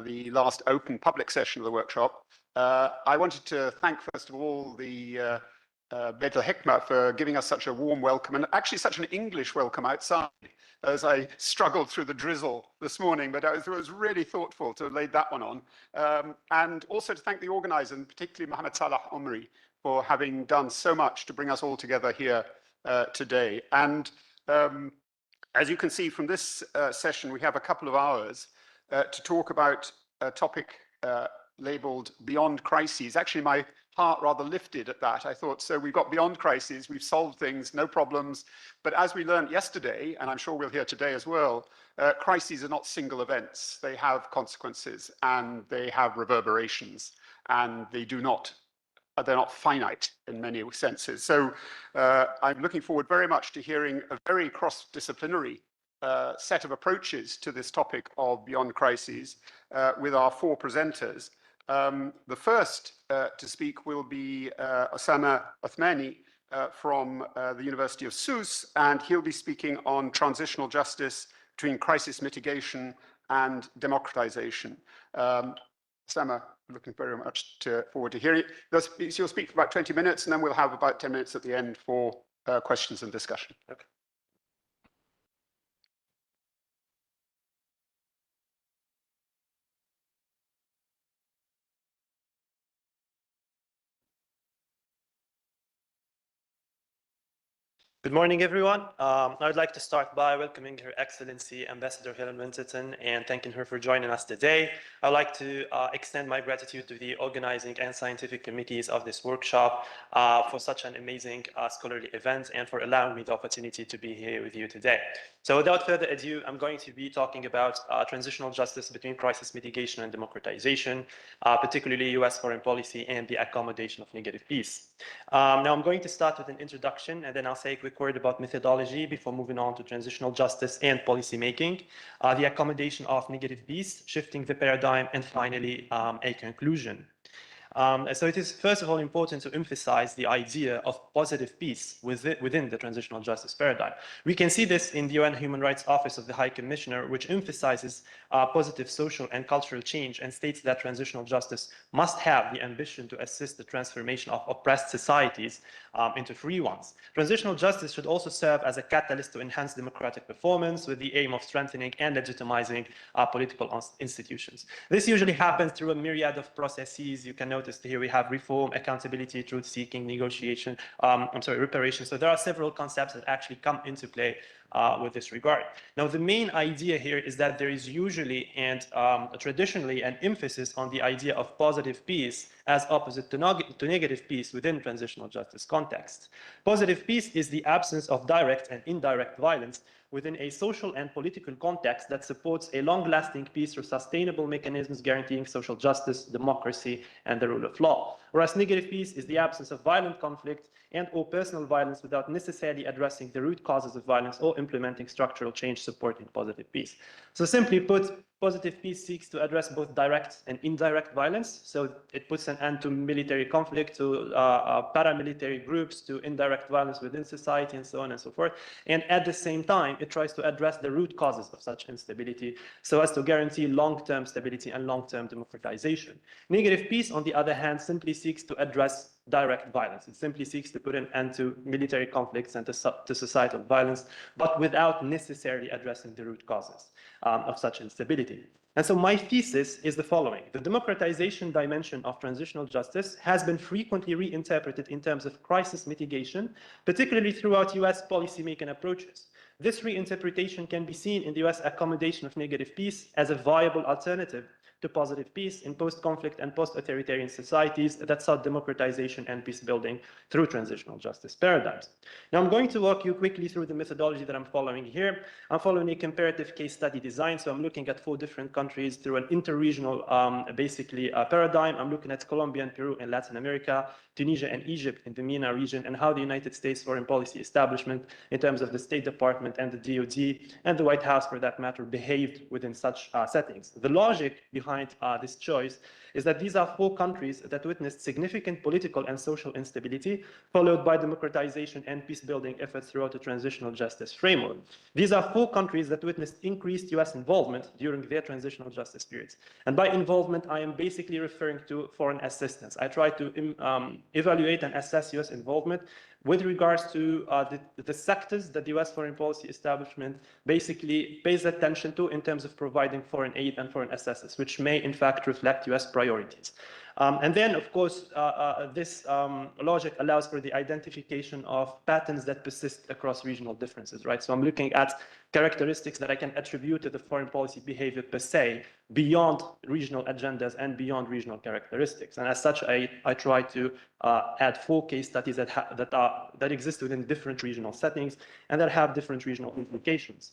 the last open public session of the workshop. I wanted to thank, first of all, the Bilateral al-Hikma for giving us such a warm welcome, and actually such an English welcome outside, as I struggled through the drizzle this morning, but it was really thoughtful to have laid that one on. And also to thank the organizer, and particularly Mohammed Salah Omri, for having done so much to bring us all together here today. And as you can see from this session, we have a couple of hours to talk about a topic labeled Beyond Crises. Actually, my heart rather lifted at that. I thought, so we've got beyond crises, we've solved things, no problems. But as we learned yesterday, and I'm sure we'll hear today as well, crises are not single events. They have consequences and they have reverberations, and they're not finite in many senses. So I'm looking forward very much to hearing a very cross-disciplinary set of approaches to this topic of beyond crises with our four presenters. The first to speak will be Osama Othmani from the University of Sousse, and he'll be speaking on transitional justice between crisis mitigation and democratization. Osama, looking very much forward to hearing it. You'll speak for about 20 minutes, and then we'll have about 10 minutes at the end for questions and discussion. Okay. Good morning, everyone. I would like to start by welcoming Her Excellency Ambassador Helen Winterton and thanking her for joining us today. I'd like to extend my gratitude to the organizing and scientific committees of this workshop for such an amazing scholarly event and for allowing me the opportunity to be here with you today. So without further ado, I'm going to be talking about transitional justice between crisis mitigation and democratization, particularly US foreign policy and the accommodation of negative peace. Now I'm going to start with an introduction, and then I'll say a quick word about methodology before moving on to transitional justice and policy making, the accommodation of negative peace, shifting the paradigm, and finally a conclusion. So it is first of all important to emphasize the idea of positive peace within the transitional justice paradigm. We can see this in the UN Human Rights Office of the High Commissioner, which emphasizes positive social and cultural change and states that transitional justice must have the ambition to assist the transformation of oppressed societies into free ones. Transitional justice should also serve as a catalyst to enhance democratic performance with the aim of strengthening and legitimizing political institutions. This usually happens through a myriad of processes. You can notice here we have reform, accountability, truth-seeking, negotiation, reparation. So there are several concepts that actually come into play with this regard. Now, the main idea here is that there is usually and traditionally an emphasis on the idea of positive peace as opposite to negative peace within transitional justice context. Positive peace is the absence of direct and indirect violence within a social and political context that supports a long-lasting peace through sustainable mechanisms guaranteeing social justice, democracy, and the rule of law. Whereas negative peace is the absence of violent conflict and or personal violence without necessarily addressing the root causes of violence or implementing structural change supporting positive peace. So simply put, positive peace seeks to address both direct and indirect violence. So it puts an end to military conflict, to paramilitary groups, to indirect violence within society, and so on and so forth. And at the same time, it tries to address the root causes of such instability so as to guarantee long-term stability and long-term democratization. Negative peace, on the other hand, simply seeks to address direct violence. It simply seeks to put an end to military conflicts and to societal violence, but without necessarily addressing the root causes of such instability. And so my thesis is the following. The democratization dimension of transitional justice has been frequently reinterpreted in terms of crisis mitigation, particularly throughout US policymaking approaches. This reinterpretation can be seen in the US accommodation of negative peace as a viable alternative to positive peace in post-conflict and post-authoritarian societies that sought democratization and peace building through transitional justice paradigms. Now, I'm going to walk you quickly through the methodology that I'm following here. I'm following a comparative case study design, so I'm looking at 4 different countries through an interregional, paradigm. I'm looking at Colombia and Peru in Latin America, Tunisia and Egypt in the MENA region, and how the United States foreign policy establishment in terms of the State Department and the DoD and the White House, for that matter, behaved within such settings. The logic behind behind this choice is that these are 4 countries that witnessed significant political and social instability, followed by democratization and peace-building efforts throughout the transitional justice framework. These are 4 countries that witnessed increased US involvement during their transitional justice periods. And by involvement, I am basically referring to foreign assistance. I try to evaluate and assess US involvement with regards to the sectors that the US foreign policy establishment basically pays attention to in terms of providing foreign aid and foreign assistance, which may in fact reflect US priorities. And then, of course, this logic allows for the identification of patterns that persist across regional differences, right? So I'm looking at characteristics that I can attribute to the foreign policy behavior per se, beyond regional agendas and beyond regional characteristics. And as such, I try to add 4 case studies that exist within different regional settings and that have different regional implications.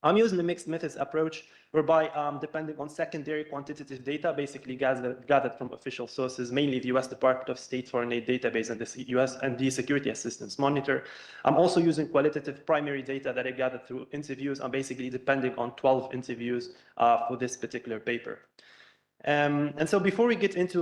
I'm using the mixed methods approach, whereby depending on secondary quantitative data, basically gathered from official sources, mainly the US Department of State Foreign Aid Database and the US and the Security Assistance Monitor. I'm also using qualitative primary data that I gathered through interviews. I'm basically depending on 12 interviews for this particular paper. And so before we get into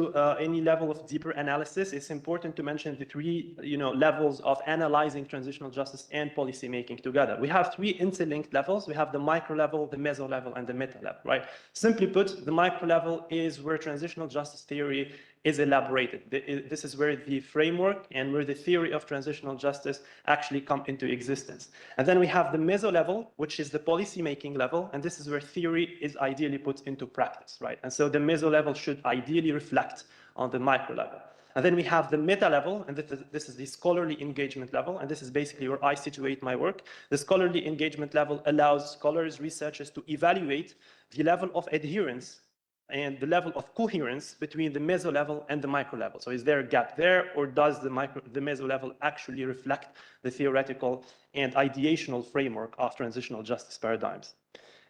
any level of deeper analysis, it's important to mention the 3 levels of analyzing transitional justice and policy making together. We have 3 interlinked levels. We have the micro level, the meso level, and the meta level, right? Simply put, the micro level is where transitional justice theory is elaborated. This is where the framework and where the theory of transitional justice actually come into existence. And then we have the meso level, which is the policy making level, and this is where theory is ideally put into practice, right? And so the meso level should ideally reflect on the micro level. And then we have the meta level, and this is the scholarly engagement level, and this is basically where I situate my work. The scholarly engagement level allows scholars, researchers to evaluate the level of adherence and the level of coherence between the meso level and the micro level. So is there a gap there, or does the meso level actually reflect the theoretical and ideational framework of transitional justice paradigms?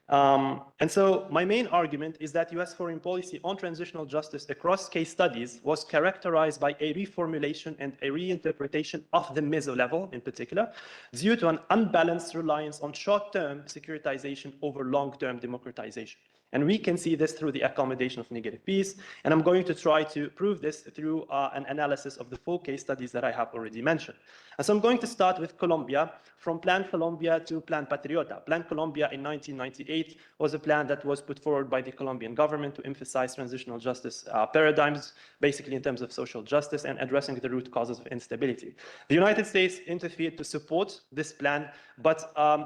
And so my main argument is that US foreign policy on transitional justice across case studies was characterized by a reformulation and a reinterpretation of the meso level in particular, due to an unbalanced reliance on short-term securitization over long-term democratization. And we can see this through the accommodation of negative peace. And I'm going to try to prove this through an analysis of the 4 case studies that I have already mentioned. And so I'm going to start with Colombia, from Plan Colombia to Plan Patriota. Plan Colombia in 1998 was a plan that was put forward by the Colombian government to emphasize transitional justice paradigms, basically in terms of social justice and addressing the root causes of instability. The United States interfered to support this plan, but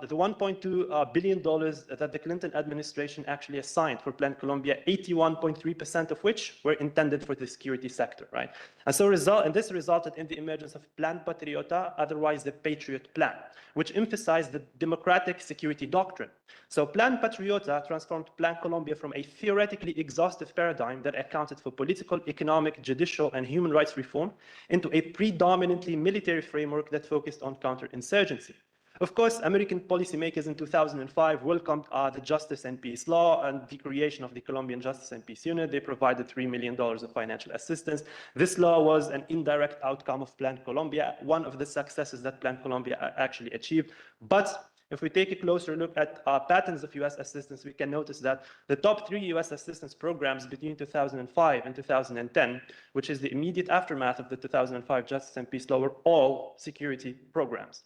the $1.2 billion that the Clinton administration actually assigned for Plan Colombia, 81.3% of which were intended for the security sector, right? And so this resulted in the emergence of Plan Patriota, otherwise the Patriot Plan, which emphasized the democratic security doctrine. So Plan Patriota transformed Plan Colombia from a theoretically exhaustive paradigm that accounted for political, economic, judicial, and human rights reform into a predominantly military framework that focused on counterinsurgency. Of course, American policymakers in 2005 welcomed the Justice and Peace Law and the creation of the Colombian Justice and Peace Unit. They provided $3 million of financial assistance. This law was an indirect outcome of Plan Colombia, one of the successes that Plan Colombia actually achieved. But if we take a closer look at patterns of US assistance, we can notice that the top 3 US assistance programs between 2005 and 2010, which is the immediate aftermath of the 2005 Justice and Peace Law, were all security programs.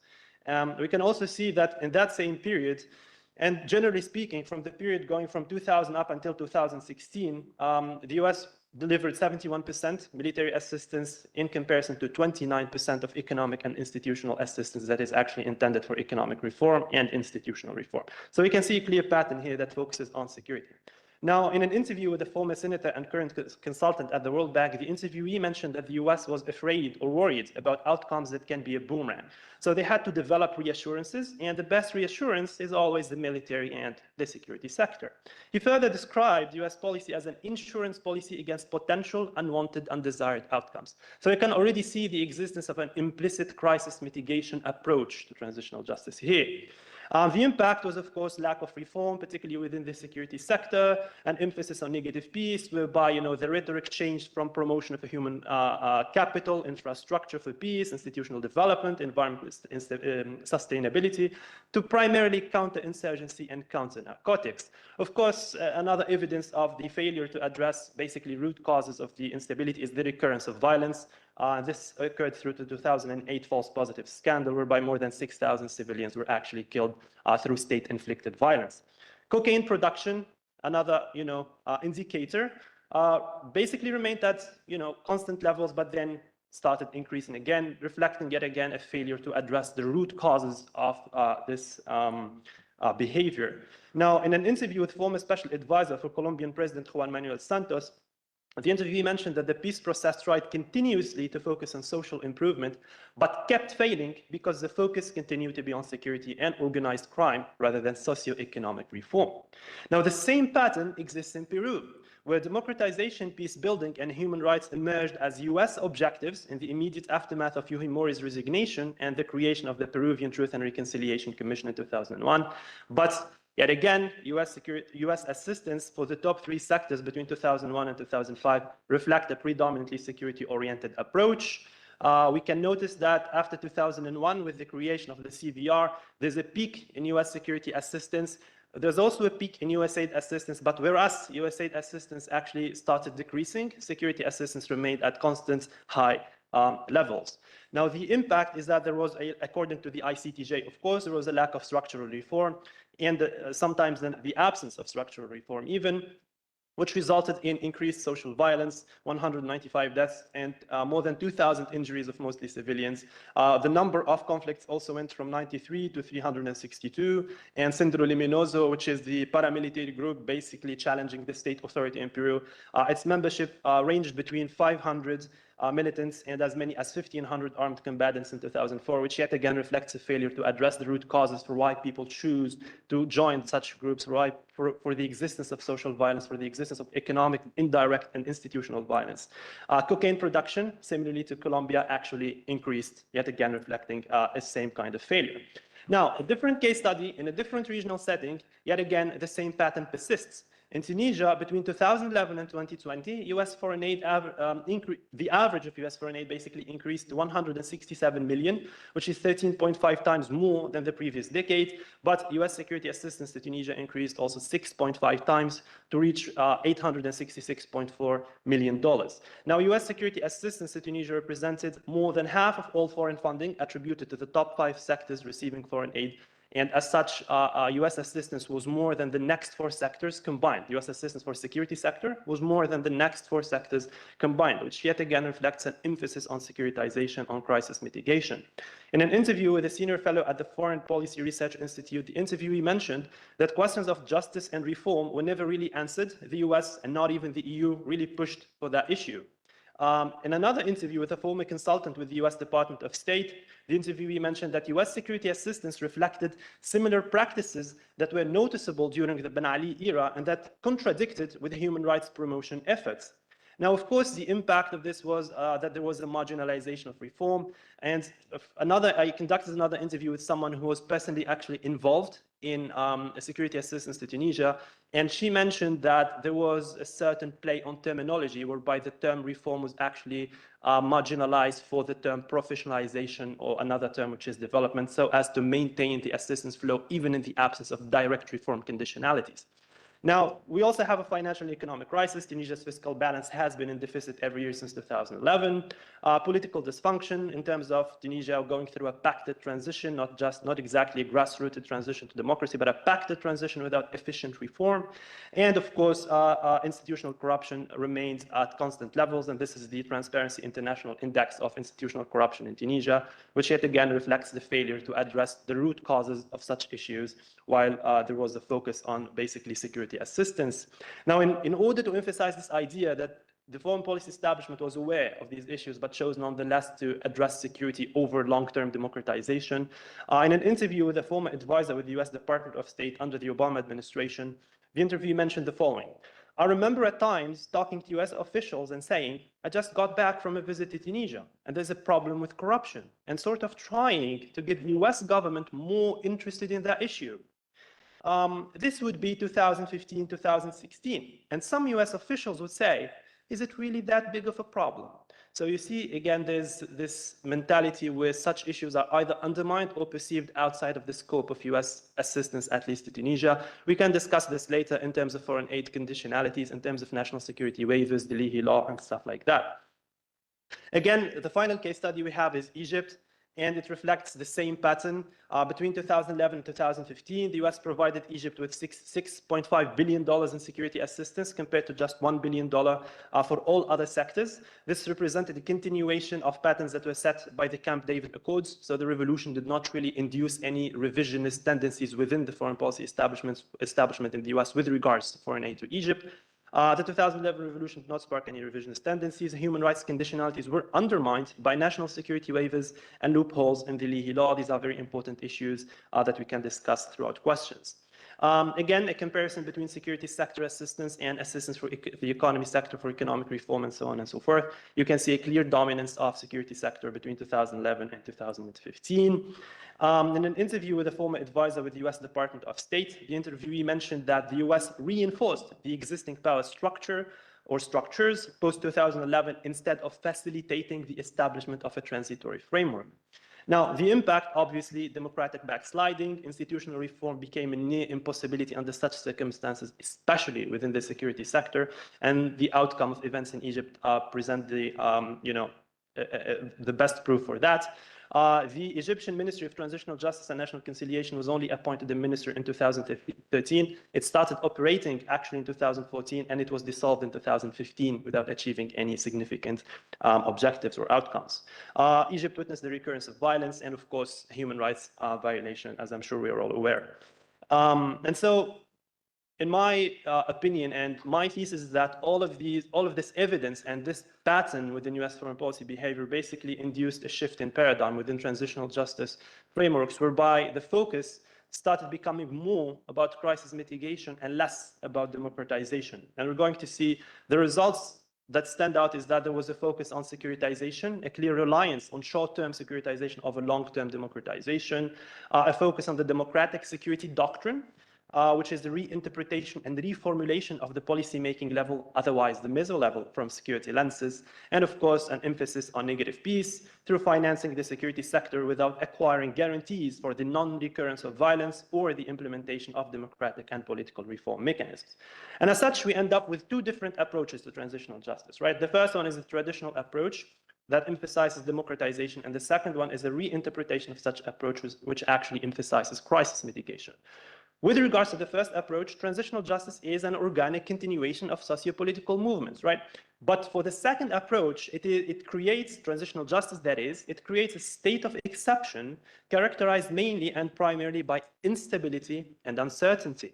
We can also see that in that same period, and generally speaking, from the period going from 2000 up until 2016, the US delivered 71% military assistance in comparison to 29% of economic and institutional assistance that is actually intended for economic reform and institutional reform. So we can see a clear pattern here that focuses on security. Now, in an interview with a former senator and current consultant at the World Bank, the interviewee mentioned that the US was afraid or worried about outcomes that can be a boomerang. So they had to develop reassurances, and the best reassurance is always the military and the security sector. He further described US policy as an insurance policy against potential unwanted, undesired outcomes. So you can already see the existence of an implicit crisis mitigation approach to transitional justice here. The impact was, of course, lack of reform, particularly within the security sector, an emphasis on negative peace, whereby, the rhetoric changed from promotion of a human capital, infrastructure for peace, institutional development, environmental sustainability, to primarily counterinsurgency and counter-narcotics. Of course, another evidence of the failure to address basically root causes of the instability is the recurrence of violence. This occurred through the 2008 false positive scandal, whereby more than 6,000 civilians were actually killed through state-inflicted violence. Cocaine production, another indicator, basically remained at constant levels, but then started increasing again, reflecting yet again a failure to address the root causes of this behavior. Now, in an interview with former special advisor for Colombian President Juan Manuel Santos, the interviewee mentioned that the peace process tried continuously to focus on social improvement, but kept failing because the focus continued to be on security and organized crime rather than socio-economic reform. Now, the same pattern exists in Peru, where democratization, peace building, and human rights emerged as US objectives in the immediate aftermath of Fujimori's resignation and the creation of the Peruvian Truth and Reconciliation Commission in 2001. But yet again, US assistance for the top three sectors between 2001 and 2005 reflect a predominantly security-oriented approach. We can notice that after 2001, with the creation of the CVR, there's a peak in US security assistance. There's also a peak in USAID assistance, but whereas USAID assistance actually started decreasing, security assistance remained at constant high levels. Now, the impact is that there was, according to the ICTJ, of course, there was a lack of structural reform and sometimes the absence of structural reform even, which resulted in increased social violence, 195 deaths, and more than 2,000 injuries of mostly civilians. The number of conflicts also went from 93 to 362, and Centro Luminoso, which is the paramilitary group basically challenging the state authority in Peru, its membership ranged between 500 militants and as many as 1,500 armed combatants in 2004, which yet again reflects a failure to address the root causes for why people choose to join such groups, for the existence of social violence, for the existence of economic, indirect, and institutional violence. Cocaine production, similarly to Colombia, actually increased, yet again reflecting a same kind of failure. Now, a different case study in a different regional setting, yet again, the same pattern persists. In Tunisia, between 2011 and 2020, US foreign aid, the average of US foreign aid basically increased to 167 million, which is 13.5 times more than the previous decade. But US security assistance to Tunisia increased also 6.5 times to reach $866.4 million. Now, US security assistance to Tunisia represented more than half of all foreign funding attributed to the top 5 sectors receiving foreign aid. And as such, US assistance was more than the next 4 sectors combined. US assistance for security sector was more than the next 4 sectors combined, which yet again reflects an emphasis on securitization, on crisis mitigation. In an interview with a senior fellow at the Foreign Policy Research Institute, the interviewee mentioned that questions of justice and reform were never really answered. The US and not even the EU really pushed for that issue. In another interview with a former consultant with the US Department of State, the interviewee mentioned that US security assistance reflected similar practices that were noticeable during the Ben Ali era and that contradicted with the human rights promotion efforts. Now, of course, the impact of this was that there was a marginalization of reform. And I conducted another interview with someone who was personally actually involved in security assistance to Tunisia. And she mentioned that there was a certain play on terminology whereby the term reform was actually marginalized for the term professionalization, or another term which is development, so as to maintain the assistance flow even in the absence of direct reform conditionalities. Now, we also have a financial and economic crisis. Tunisia's fiscal balance has been in deficit every year since 2011. Political dysfunction in terms of Tunisia going through a pacted transition, not exactly a grassrooted transition to democracy, but a pacted transition without efficient reform. And of course, institutional corruption remains at constant levels. And this is the Transparency International Index of Institutional Corruption in Tunisia, which yet again reflects the failure to address the root causes of such issues, while there was a focus on basically security assistance. Now, in order to emphasize this idea that the foreign policy establishment was aware of these issues, but chose nonetheless to address security over long-term democratization, in an interview with a former advisor with the US Department of State under the Obama administration, the interview mentioned the following. I remember at times talking to US officials and saying, I just got back from a visit to Tunisia and there's a problem with corruption, and sort of trying to get the US government more interested in that issue. This would be 2015, 2016. And some US officials would say, is it really that big of a problem? So you see, again, there's this mentality where such issues are either undermined or perceived outside of the scope of US assistance, at least to Tunisia. We can discuss this later in terms of foreign aid conditionalities, in terms of national security waivers, the Leahy Law, and stuff like that. Again, the final case study we have is Egypt, and it reflects the same pattern. Between 2011 and 2015, the US provided Egypt with $6.5 billion in security assistance compared to just $1 billion for all other sectors. This represented a continuation of patterns that were set by the Camp David Accords. So the revolution did not really induce any revisionist tendencies within the foreign policy establishment in the US with regards to foreign aid to Egypt. The 2011 revolution did not spark any revisionist tendencies. Human rights conditionalities were undermined by national security waivers and loopholes in the Leahy Law. These are very important issues that we can discuss throughout questions. Again, a comparison between security sector assistance and assistance for the economy sector for economic reform and so on and so forth. You can see a clear dominance of security sector between 2011 and 2015. In an interview with a former advisor with the US Department of State, the interviewee mentioned that the US reinforced the existing power structure or structures post-2011 instead of facilitating the establishment of a transitory framework. Now, the impact, obviously, democratic backsliding, institutional reform became a near impossibility under such circumstances, especially within the security sector, and the outcome of events in Egypt present the, the best proof for that. The Egyptian Ministry of Transitional Justice and National Conciliation was only appointed a minister in 2013. It started operating actually in 2014, and it was dissolved in 2015 without achieving any significant objectives or outcomes. Egypt witnessed the recurrence of violence and, of course, human rights violation, as I'm sure we are all aware. And so, in my opinion, and my thesis is that all of this evidence and this pattern within US foreign policy behavior basically induced a shift in paradigm within transitional justice frameworks, whereby the focus started becoming more about crisis mitigation and less about democratization. And we're going to see the results that stand out is that there was a focus on securitization, a clear reliance on short-term securitization over long-term democratization, a focus on the democratic security doctrine, which is the reinterpretation and reformulation of the policy-making level, otherwise the meso level, from security lenses, and of course an emphasis on negative peace through financing the security sector without acquiring guarantees for the non-recurrence of violence or the implementation of democratic and political reform mechanisms. And as such, we end up with two different approaches to transitional justice, right? The first one is the traditional approach that emphasizes democratization, and the second one is a reinterpretation of such approaches, which actually emphasizes crisis mitigation. With regards to the first approach, transitional justice is an organic continuation of socio-political movements, right? But for the second approach, it creates transitional justice, that is, it creates a state of exception characterized mainly and primarily by instability and uncertainty.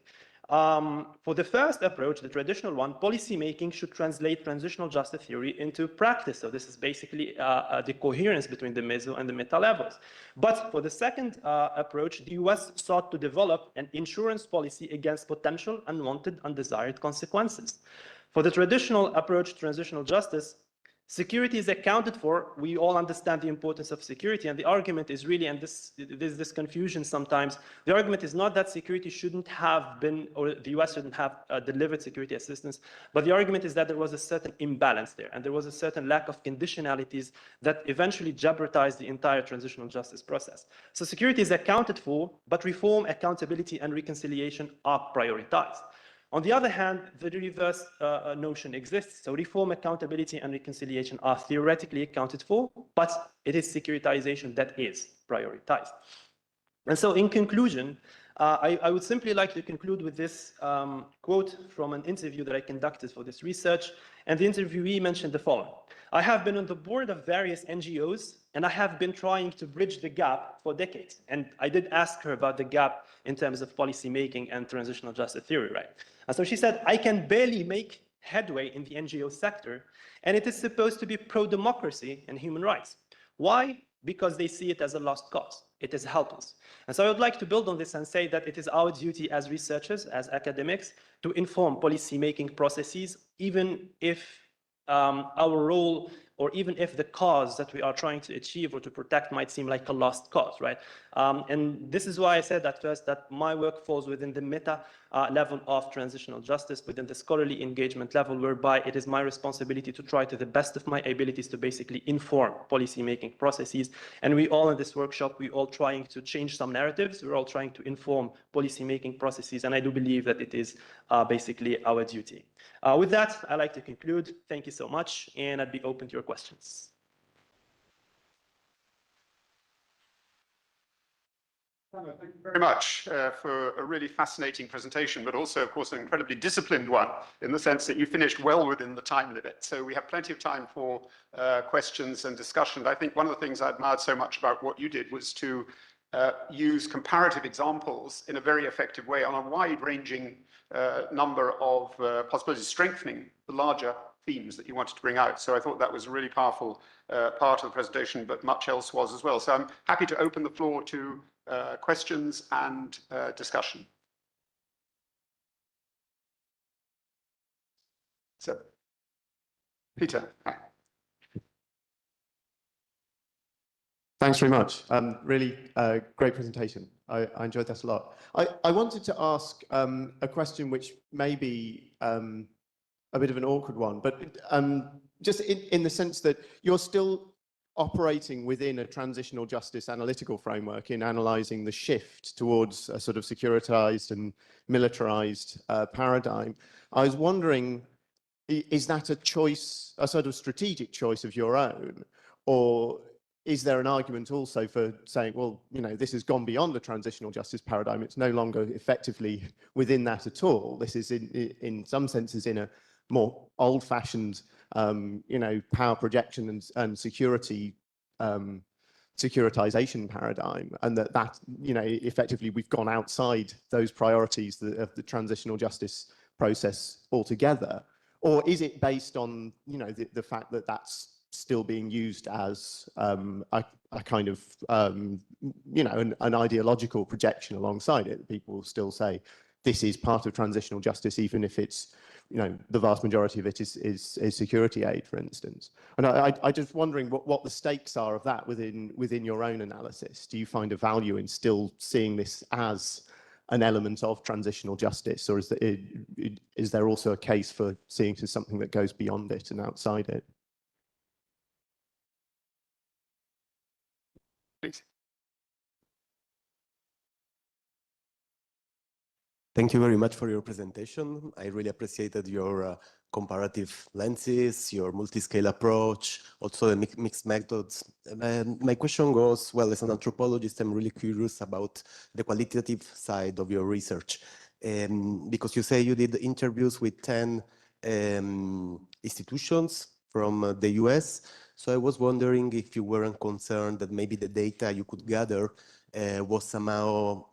For the first approach, the traditional one, policymaking should translate transitional justice theory into practice. So this is basically the coherence between the meso and the meta levels. But for the second approach, the US sought to develop an insurance policy against potential unwanted, undesired consequences. For the traditional approach to transitional justice, security is accounted for. We all understand the importance of security, and the argument is really, and there's this confusion sometimes, the argument is not that security shouldn't have been, or the US shouldn't have delivered security assistance, but the argument is that there was a certain imbalance there, and there was a certain lack of conditionalities that eventually jeopardized the entire transitional justice process. So security is accounted for, but reform, accountability, and reconciliation are prioritized. On the other hand, the reverse notion exists. So reform, accountability, and reconciliation are theoretically accounted for, but it is securitization that is prioritized. And so in conclusion, I would simply like to conclude with this quote from an interview that I conducted for this research. And the interviewee mentioned the following: I have been on the board of various NGOs, and I have been trying to bridge the gap for decades. And I did ask her about the gap in terms of policy making and transitional justice theory, right? And so she said, I can barely make headway in the NGO sector, and it is supposed to be pro-democracy and human rights. Why? Because they see it as a lost cause. it is helpless. And so I would like to build on this and say that it is our duty as researchers, as academics, to inform policy-making processes, even if our role, or even if the cause that we are trying to achieve or to protect might seem like a lost cause, right? And this is why I said at first that my work falls within the meta level of transitional justice, within the scholarly engagement level, whereby it is my responsibility to try to the best of my abilities to basically inform policy-making processes. And we all in this workshop, we all trying to change some narratives, we're all trying to inform policy-making processes, and I do believe that it is basically our duty. With that, I'd like to conclude. Thank you so much, and I'd be open to your questions. Thank you very much for a really fascinating presentation, but also, of course, an incredibly disciplined one in the sense that you finished well within the time limit. So we have plenty of time for questions and discussion. I think one of the things I admired so much about what you did was to use comparative examples in a very effective way on a wide-ranging number of possibilities, strengthening the larger themes that you wanted to bring out. So I thought that was a really powerful part of the presentation, but much else was as well. So I'm happy to open the floor to questions and discussion. So, Peter. Hi. Thanks very much. Really great presentation. I enjoyed that a lot. I wanted to ask a question which may be a bit of an awkward one, but just in the sense that you're still operating within a transitional justice analytical framework in analysing the shift towards a sort of securitized and militarized paradigm. I was wondering, is that a choice, a sort of strategic choice of your own, or is there an argument also for saying, well, you know, this has gone beyond the transitional justice paradigm, it's no longer effectively within that at all. This is in some senses in a more old-fashioned, you know, power projection and security, securitization paradigm, and that, you know, effectively we've gone outside those priorities of the transitional justice process altogether? Or is it based on, you know, the fact that that's still being used as a kind of, you know, an ideological projection alongside it? People still say this is part of transitional justice, even if it's, you know, the vast majority of it is security aid, for instance. And I just wondering what the stakes are of that within your own analysis. Do you find a value in still seeing this as an element of transitional justice, or is there also a case for seeing it as something that goes beyond it and outside it? Please. Thank you very much for your presentation. I really appreciated your comparative lenses, your multi-scale approach, also the mixed methods. My question goes, well, as an anthropologist, I'm really curious about the qualitative side of your research. Because you say you did interviews with 10 institutions from the US. So I was wondering if you weren't concerned that maybe the data you could gather was somehow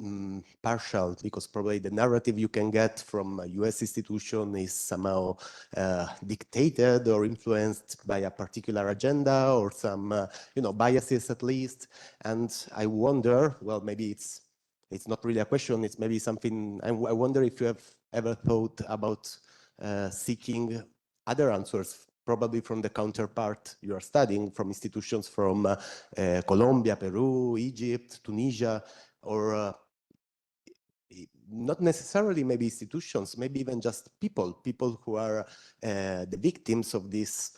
partial, because probably the narrative you can get from a US institution is somehow dictated or influenced by a particular agenda or some you know, biases at least. And I wonder, well, maybe it's not really a question, it's maybe something, I wonder if you have ever thought about seeking other answers, probably from the counterpart you are studying, from institutions from Colombia, Peru, Egypt, Tunisia, or not necessarily maybe institutions, maybe even just people who are the victims of these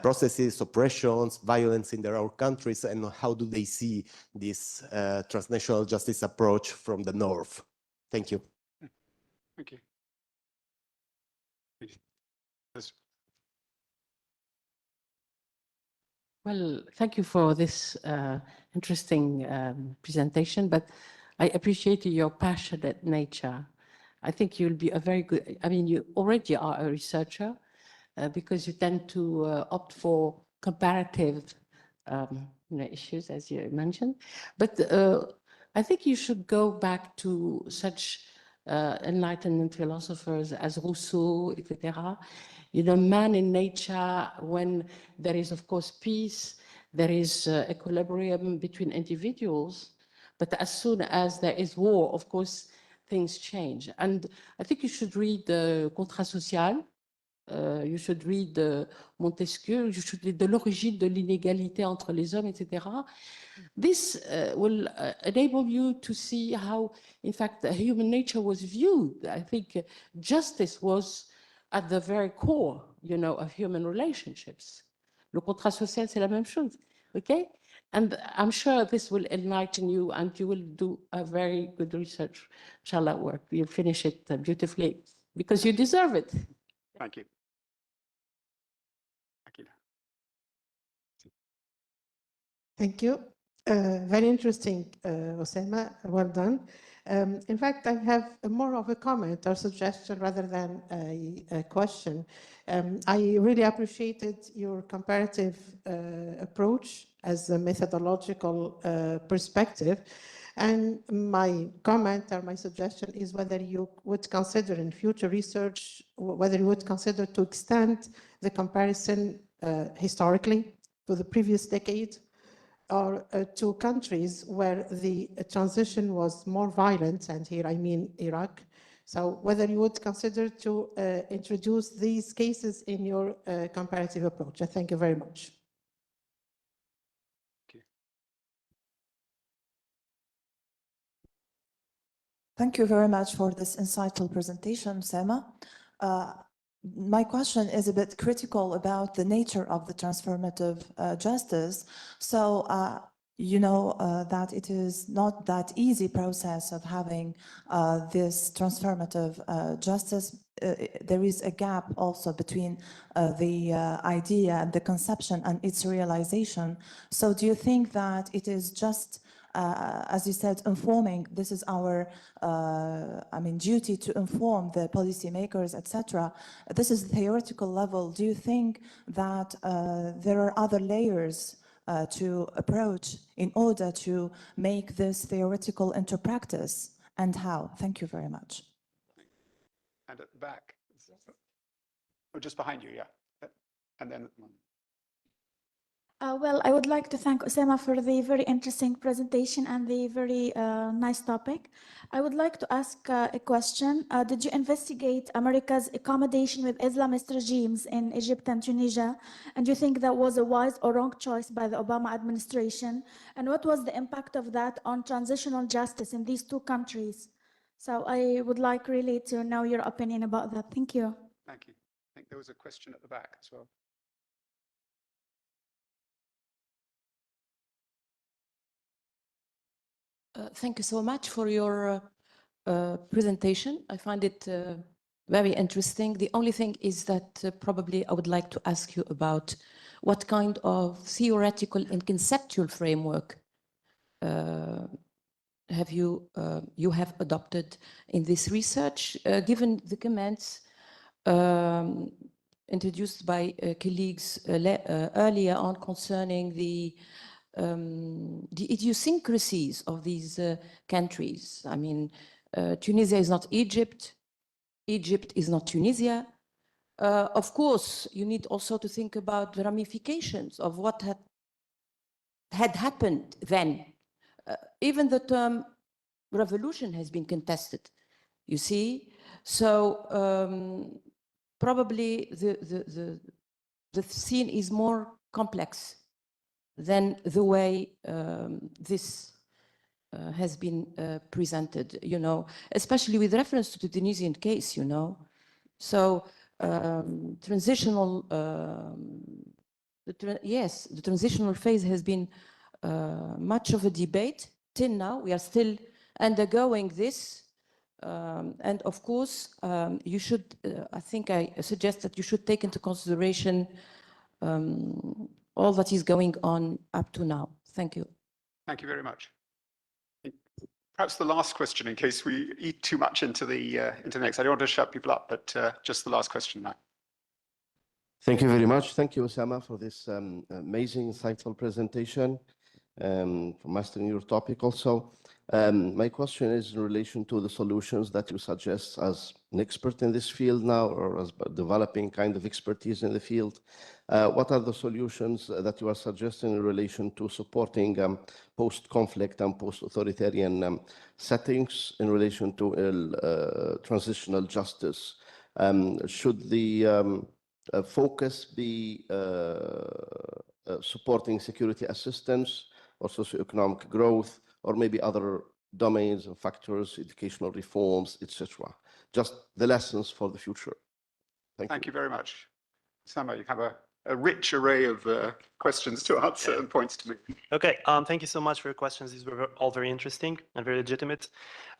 processes, oppressions, violence in their own countries, and how do they see this transnational justice approach from the north? Thank you. Thank you. Please. Well, thank you for this interesting presentation, but I appreciate your passionate nature. I think you'll be a very good, I mean, you already are a researcher because you tend to opt for comparative you know, issues, as you mentioned. But I think you should go back to such enlightenment philosophers as Rousseau, etc. You know, man in nature, when there is, of course, peace, there is equilibrium between individuals, But as soon as there is war, of course, things change. And I think you should read the Contrat Social. You should read Montesquieu. You should read de l'origine de l'inégalité entre les hommes, etc. This will enable you to see how, in fact, human nature was viewed. I think justice was at the very core, you know, of human relationships. Le contrat social, c'est la même chose, okay? And I'm sure this will enlighten you, and you will do a very good research, inshallah, work. You'll finish it beautifully, because you deserve it. Thank you. Thank you. Thank you. Very interesting, Osama. Well done. In fact, I have more of a comment or suggestion rather than a question. I really appreciated your comparative approach as a methodological perspective. And my comment or my suggestion is whether you would consider in future research, whether you would consider to extend the comparison historically to the previous decade, or to countries where the transition was more violent, and here I mean Iraq. So whether you would consider to introduce these cases in your comparative approach. I thank you very much. Thank you very much for this insightful presentation, Sama. My question is a bit critical about the nature of the transformative justice. So, you know that it is not that easy process of having this transformative justice. There is a gap also between the idea and the conception and its realization. So do you think that it is just as you said, informing, this is our, duty to inform the policymakers, etc. This is the theoretical level. Do you think that there are other layers to approach in order to make this theoretical into practice, and how? Thank you very much. And at the back. Oh, just behind you, yeah. And then. Well, I would like to thank Osama for the very interesting presentation and the very nice topic. I would like to ask a question. Did you investigate America's accommodation with Islamist regimes in Egypt and Tunisia? And do you think that was a wise or wrong choice by the Obama administration? And what was the impact of that on transitional justice in these two countries? So I would like really to know your opinion about that. Thank you. Thank you. I think there was a question at the back as well. Thank you so much for your presentation. I find it very interesting. The only thing is that probably I would like to ask you about what kind of theoretical and conceptual framework have you adopted in this research, given the comments introduced by colleagues earlier on concerning the idiosyncrasies of these countries. I mean, Tunisia is not Egypt. Egypt is not Tunisia. Of course, you need also to think about the ramifications of what had happened then. Even the term revolution has been contested, you see. So probably the scene is more complex than the way this has been presented, you know, especially with reference to the Tunisian case, you know. So transitional, the transitional phase has been much of a debate till now. We are still undergoing this. And of course, you should, I think I suggest that you should take into consideration all that is going on up to now. Thank you. Thank you very much. Perhaps the last question, in case we eat too much into the next. I don't want to shut people up, but just the last question now. Thank you very much. Thank you, Osama, for this amazing, insightful presentation. for mastering your topic also. My question is in relation to the solutions that you suggest as an expert in this field now, or as developing kind of expertise in the field. What are the solutions that you are suggesting in relation to supporting post-conflict and post-authoritarian settings in relation to transitional justice? Should the focus be supporting security assistance or socioeconomic growth, or maybe other domains and factors, educational reforms, etc.? Just the lessons for the future. Thank you very much. Sama, you have a rich array of questions to answer and points to make. Okay, thank you so much for your questions. These were all very interesting and very legitimate.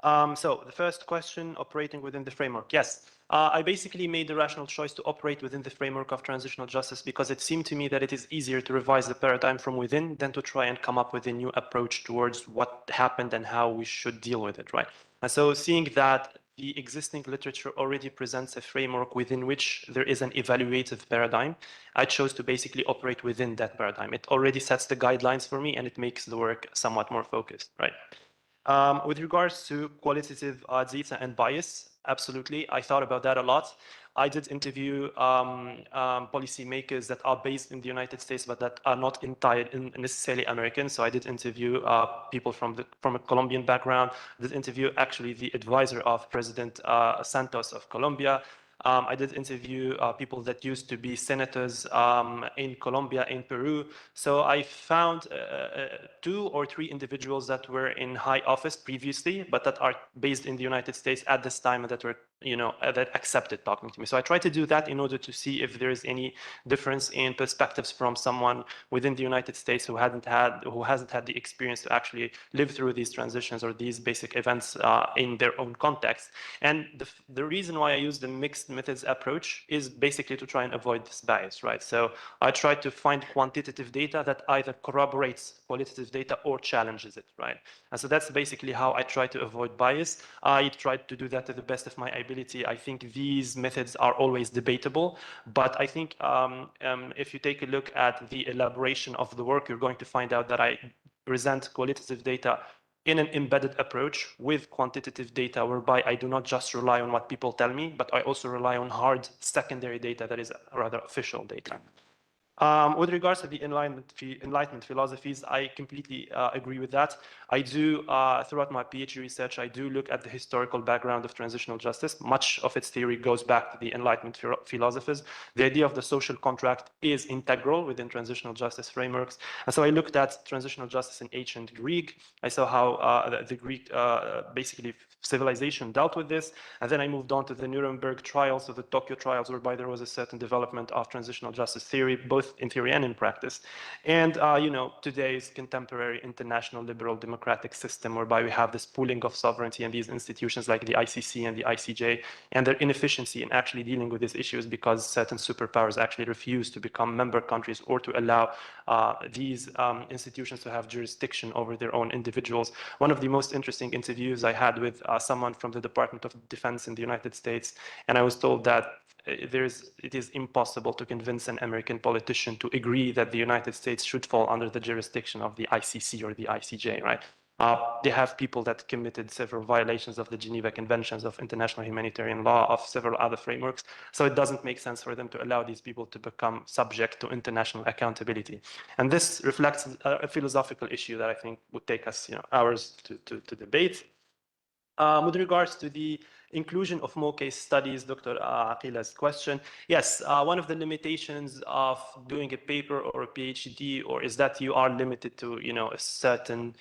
So the first question, operating within the framework. Yes, I basically made the rational choice to operate within the framework of transitional justice because it seemed to me that it is easier to revise the paradigm from within than to try and come up with a new approach towards what happened and how we should deal with it, right? And so seeing that the existing literature already presents a framework within which there is an evaluative paradigm, I chose to basically operate within that paradigm. It already sets the guidelines for me and it makes the work somewhat more focused, right? With regards to qualitative data and bias, absolutely, I thought about that a lot. I did interview policymakers that are based in the United States, but that are not necessarily American. So I did interview people from a Colombian background. I did interview actually the advisor of President Santos of Colombia. I did interview people that used to be senators in Colombia, in Peru. So I found 2 or 3 individuals that were in high office previously, but that are based in the United States at this time and that were, that accepted talking to me. So I try to do that in order to see if there is any difference in perspectives from someone within the United States who hasn't had the experience to actually live through these transitions or these basic events in their own context. And the reason why I use the mixed methods approach is basically to try and avoid this bias, right? So I try to find quantitative data that either corroborates qualitative data or challenges it, right? And so that's basically how I try to avoid bias. I try to do that to the best of my ability. I think these methods are always debatable, but I think if you take a look at the elaboration of the work, you're going to find out that I present qualitative data in an embedded approach with quantitative data, whereby I do not just rely on what people tell me, but I also rely on hard secondary data that is rather official data. With regards to the Enlightenment philosophies, I completely agree with that. I do, throughout my PhD research, I do look at the historical background of transitional justice. Much of its theory goes back to the Enlightenment philosophers. The idea of the social contract is integral within transitional justice frameworks. And so I looked at transitional justice in ancient Greek. I saw how the Greek, basically, civilization dealt with this. And then I moved on to the Nuremberg trials, so the Tokyo trials, whereby there was a certain development of transitional justice theory, both in theory and in practice. And, today's contemporary international liberal democratic system, whereby we have this pooling of sovereignty and these institutions like the ICC and the ICJ, and their inefficiency in actually dealing with these issues because certain superpowers actually refuse to become member countries or to allow these institutions to have jurisdiction over their own individuals. One of the most interesting interviews I had with someone from the Department of Defense in the United States, and I was told that it is impossible to convince an American politician to agree that the United States should fall under the jurisdiction of the ICC or the ICJ, right? They have people that committed several violations of the Geneva Conventions, of international humanitarian law, of several other frameworks. So it doesn't make sense for them to allow these people to become subject to international accountability. And this reflects a philosophical issue that I think would take us, hours to debate. With regards to the inclusion of more case studies, Dr. Aqila's question, yes, one of the limitations of doing a paper or a PhD is that you are limited to, a certain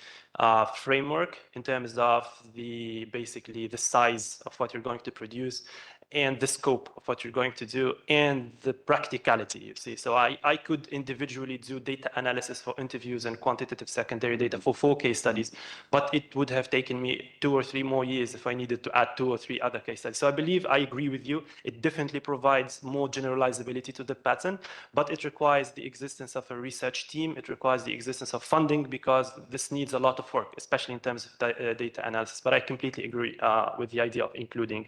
framework in terms of basically the size of what you're going to produce and the scope of what you're going to do and the practicality, you see. So I could individually do data analysis for interviews and quantitative secondary data for 4 case studies, but it would have taken me 2 or 3 more years if I needed to add 2 or 3 other case studies. So I believe I agree with you. It definitely provides more generalizability to the pattern, but it requires the existence of a research team. It requires the existence of funding because this needs a lot of work, especially in terms of data analysis. But I completely agree with the idea of including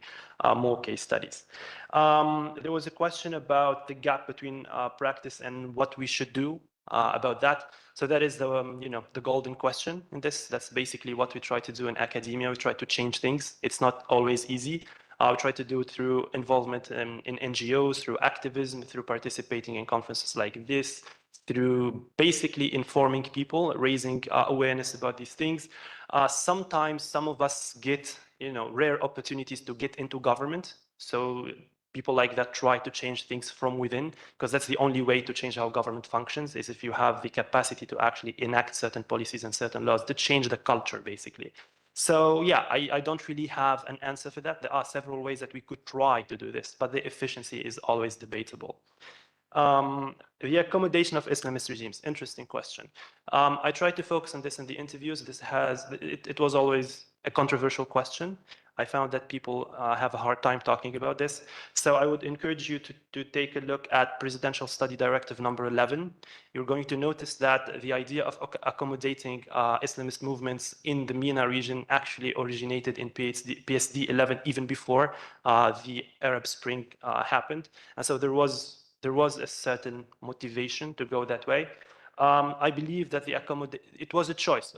more case studies. There was a question about the gap between practice and what we should do about that. So that is the, the golden question in this. That's basically what we try to do in academia. We try to change things. It's not always easy. We try to do it through involvement in NGOs, through activism, through participating in conferences like this, through basically informing people, raising awareness about these things. Sometimes some of us get, rare opportunities to get into government. So people like that try to change things from within, because that's the only way to change how government functions, is if you have the capacity to actually enact certain policies and certain laws to change the culture, basically. So yeah, I don't really have an answer for that. There are several ways that we could try to do this, but the efficiency is always debatable. The accommodation of Islamist regimes, interesting question. I tried to focus on this in the interviews. It was always a controversial question. I found that people have a hard time talking about this. So I would encourage you to take a look at Presidential Study Directive number 11. You're going to notice that the idea of accommodating Islamist movements in the MENA region actually originated in PSD 11 even before the Arab Spring happened. And so there was a certain motivation to go that way. I believe that it was a choice.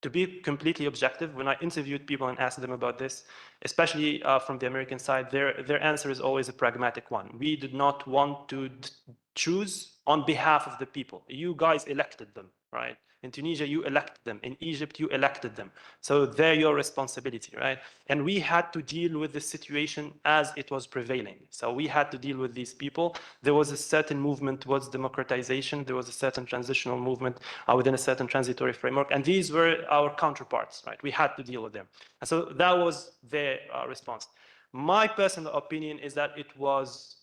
To be completely objective, when I interviewed people and asked them about this, especially from the American side, their answer is always a pragmatic one. We did not want to choose on behalf of the people. You guys elected them, right? In Tunisia, you elected them. In Egypt, you elected them. So they're your responsibility, right? And we had to deal with the situation as it was prevailing. So we had to deal with these people. There was a certain movement towards democratization. There was a certain transitional movement within a certain transitory framework. And these were our counterparts, right? We had to deal with them. And so that was their response. My personal opinion is that it was,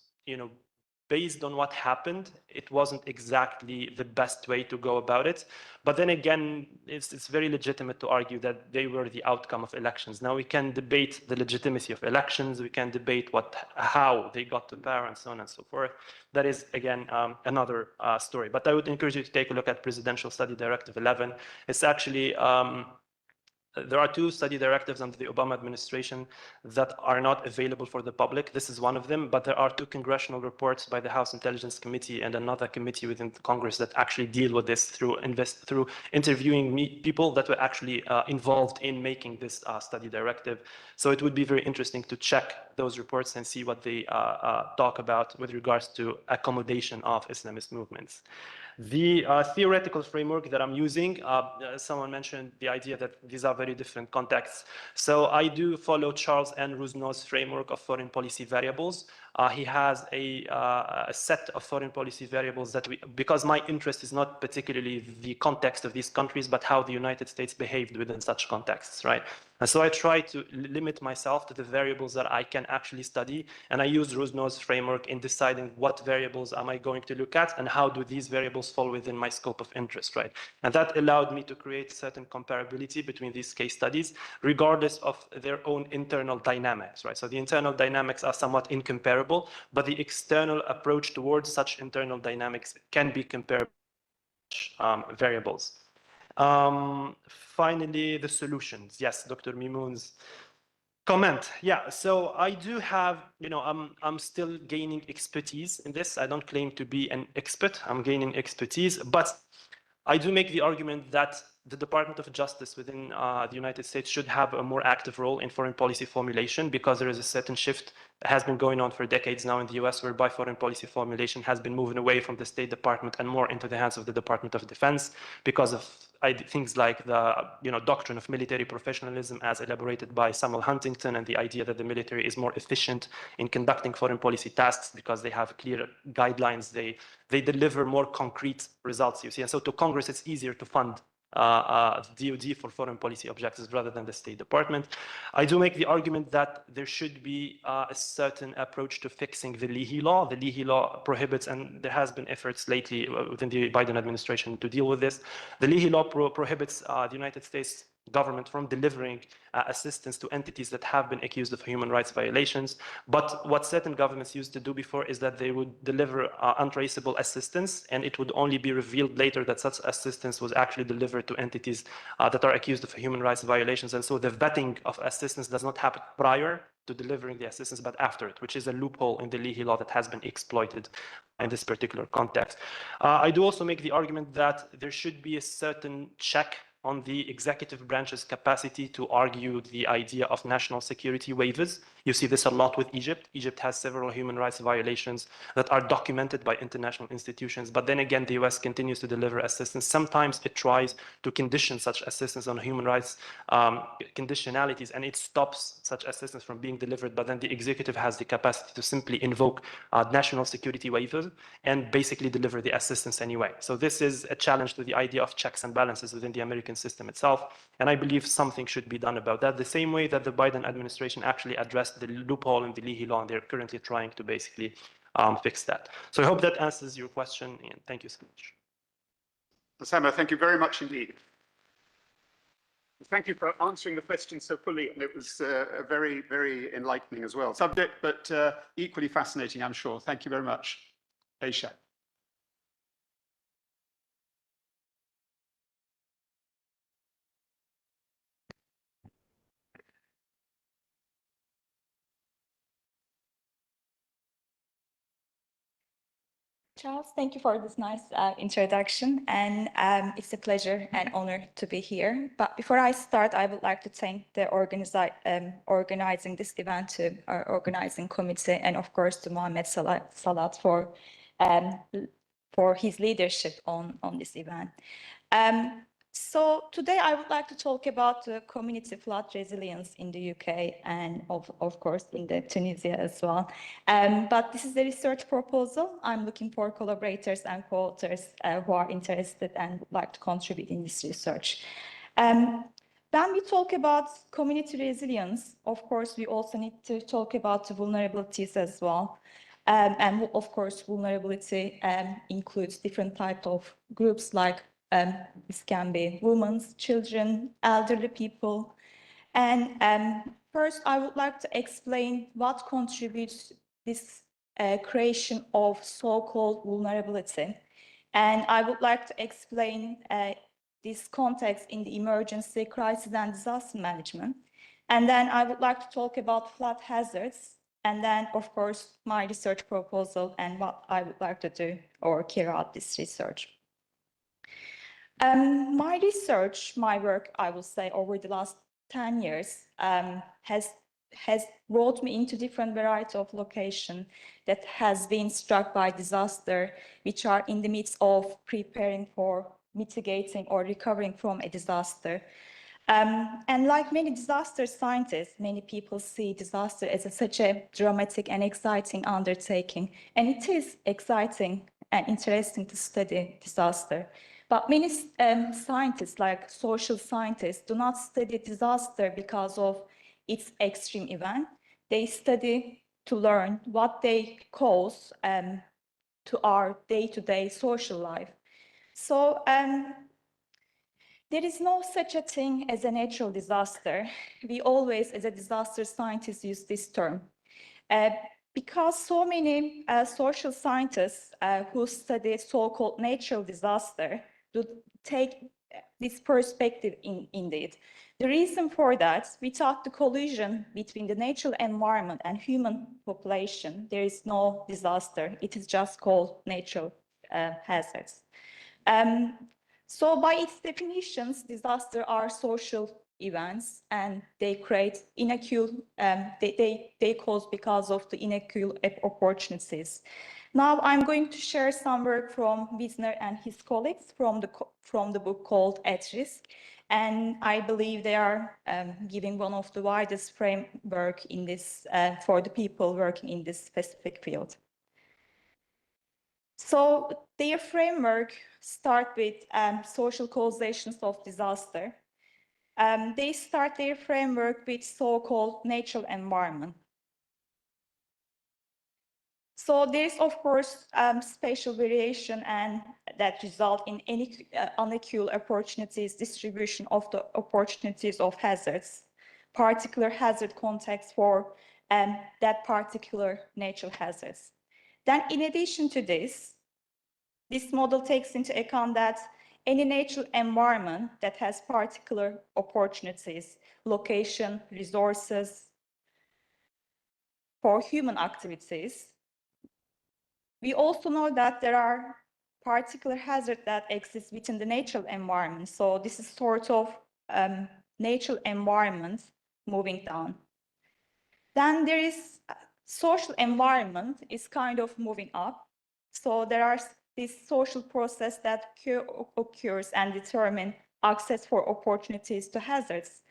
based on what happened, it wasn't exactly the best way to go about it. But then again, it's very legitimate to argue that they were the outcome of elections. Now we can debate the legitimacy of elections. We can debate how they got to power and so on and so forth. That is, again, another story. But I would encourage you to take a look at Presidential Study Directive 11. It's actually, there are two study directives under the Obama administration that are not available for the public. This is one of them, but there are two congressional reports by the House Intelligence Committee and another committee within Congress that actually deal with this through interviewing people that were actually involved in making this study directive. So it would be very interesting to check those reports and see what they talk about with regards to accommodation of Islamist movements. The theoretical framework that I'm using, someone mentioned the idea that these are very different contexts. So I do follow Charles N. Rusno's framework of foreign policy variables. He has a set of foreign policy variables that because my interest is not particularly the context of these countries, but how the United States behaved within such contexts, right? And so I try to limit myself to the variables that I can actually study. And I use Rusno's framework in deciding what variables am I going to look at and how do these variables fall within my scope of interest, right? And that allowed me to create certain comparability between these case studies, regardless of their own internal dynamics, right? So the internal dynamics are somewhat incomparable, but the external approach towards such internal dynamics can be comparable to variables. Finally, the solutions. Yes, Dr. Mimoun's comment. Yeah, so I do have, I'm still gaining expertise in this. I don't claim to be an expert. I'm gaining expertise, but I do make the argument that the Department of Justice within the United States should have a more active role in foreign policy formulation, because there is a certain shift that has been going on for decades now in the US, whereby foreign policy formulation has been moving away from the State Department and more into the hands of the Department of Defense because of things like the doctrine of military professionalism as elaborated by Samuel Huntington, and the idea that the military is more efficient in conducting foreign policy tasks because they have clear guidelines, they deliver more concrete results, you see. And so to Congress, it's easier to fund DOD for foreign policy objectives rather than the State Department. I do make the argument that there should be a certain approach to fixing the Leahy law. The Leahy law prohibits, and there has been efforts lately within the Biden administration to deal with this. The Leahy law prohibits the United States government from delivering assistance to entities that have been accused of human rights violations. But what certain governments used to do before is that they would deliver untraceable assistance, and it would only be revealed later that such assistance was actually delivered to entities that are accused of human rights violations. And so the vetting of assistance does not happen prior to delivering the assistance, but after it, which is a loophole in the Leahy law that has been exploited in this particular context. I do also make the argument that there should be a certain check on the executive branch's capacity to argue the idea of national security waivers. You see this a lot with Egypt. Egypt has several human rights violations that are documented by international institutions, but then again, the US continues to deliver assistance. Sometimes it tries to condition such assistance on human rights conditionalities, and it stops such assistance from being delivered, but then the executive has the capacity to simply invoke national security waivers and basically deliver the assistance anyway. So this is a challenge to the idea of checks and balances within the American system itself, and I believe something should be done about that, the same way that the Biden administration actually addressed the loophole in the Leahy law, and they're currently trying to basically fix that. So I hope that answers your question, and thank you so much. Osama, thank you very much indeed. Thank you for answering the question so fully, and it was very, very enlightening as well. Subject, but equally fascinating, I'm sure. Thank you very much. Aisha. Charles, thank you for this nice introduction, and it's a pleasure and honor to be here. But before I start, I would like to thank the organizing this event, to our organizing committee, and of course to Mohamed Salat for his leadership on this event. So today I would like to talk about the community flood resilience in the UK and of course in Tunisia as well. But this is a research proposal. I'm looking for collaborators and co-authors who are interested and would like to contribute in this research. When we talk about community resilience, of course, we also need to talk about the vulnerabilities as well. And of course, vulnerability includes different types of groups, like this can be women, children, elderly people. And first, I would like to explain what contributes this creation of so-called vulnerability. And I would like to explain this context in the emergency, crisis, and disaster management. And then I would like to talk about flood hazards, and then, of course, my research proposal and what I would like to do or carry out this research. My research, my work, I will say, over the last 10 years has brought me into different variety of locations that has been struck by disaster, which are in the midst of preparing for mitigating or recovering from a disaster. And like many disaster scientists, many people see disaster as such a dramatic and exciting undertaking. And it is exciting and interesting to study disaster. But many scientists, like social scientists, do not study disaster because of its extreme event. They study to learn what they cause to our day-to-day social life. So there is no such a thing as a natural disaster. We always, as a disaster scientist, use this term. Because so many social scientists who study so-called natural disaster do take this perspective indeed. The reason for that, without the collision between the natural environment and human population, there is no disaster. It is just called natural hazards. So by its definitions, disasters are social events, and they create inequal, they cause because of the inequal opportunities. Now I'm going to share some work from Wisner and his colleagues from the book called At Risk, and I believe they are giving one of the widest framework in this for the people working in this specific field. So their framework start with social causations of disaster. They start their framework with so-called natural environment. So there's, of course, spatial variation and that result in any unequal opportunities, distribution of the opportunities of hazards, particular hazard context for that particular natural hazards. Then in addition to this model takes into account that any natural environment that has particular opportunities, location, resources for human activities. We also know that there are particular hazards that exist within the natural environment. So this is sort of natural environment moving down. Then there is social environment is kind of moving up. So there are this social process that occurs and determine access for opportunities to hazards.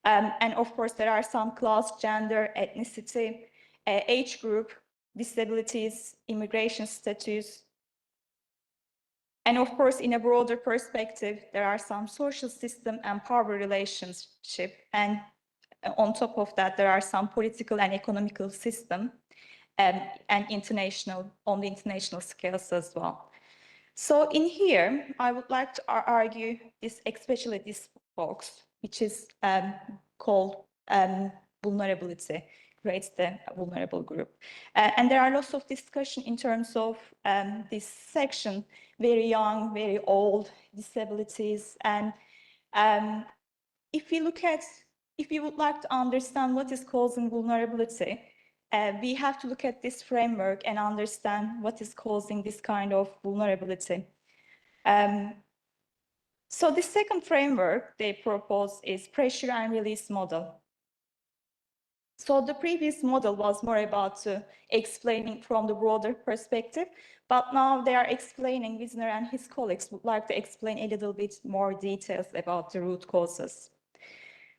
And of course, there are some class, gender, ethnicity, age group, disabilities, immigration status. And of course, in a broader perspective, there are some social system and power relationship. And on top of that, there are some political and economical system and international, on the international scales as well. So in here, I would like to argue this, especially this box, which is called vulnerability, creates the vulnerable group. And there are lots of discussion in terms of this section, very young, very old, disabilities. And if you would like to understand what is causing vulnerability, we have to look at this framework and understand what is causing this kind of vulnerability. So the second framework they propose is pressure and release model. So the previous model was more about explaining from the broader perspective, but now they are explaining, Wisner and his colleagues would like to explain a little bit more details about the root causes.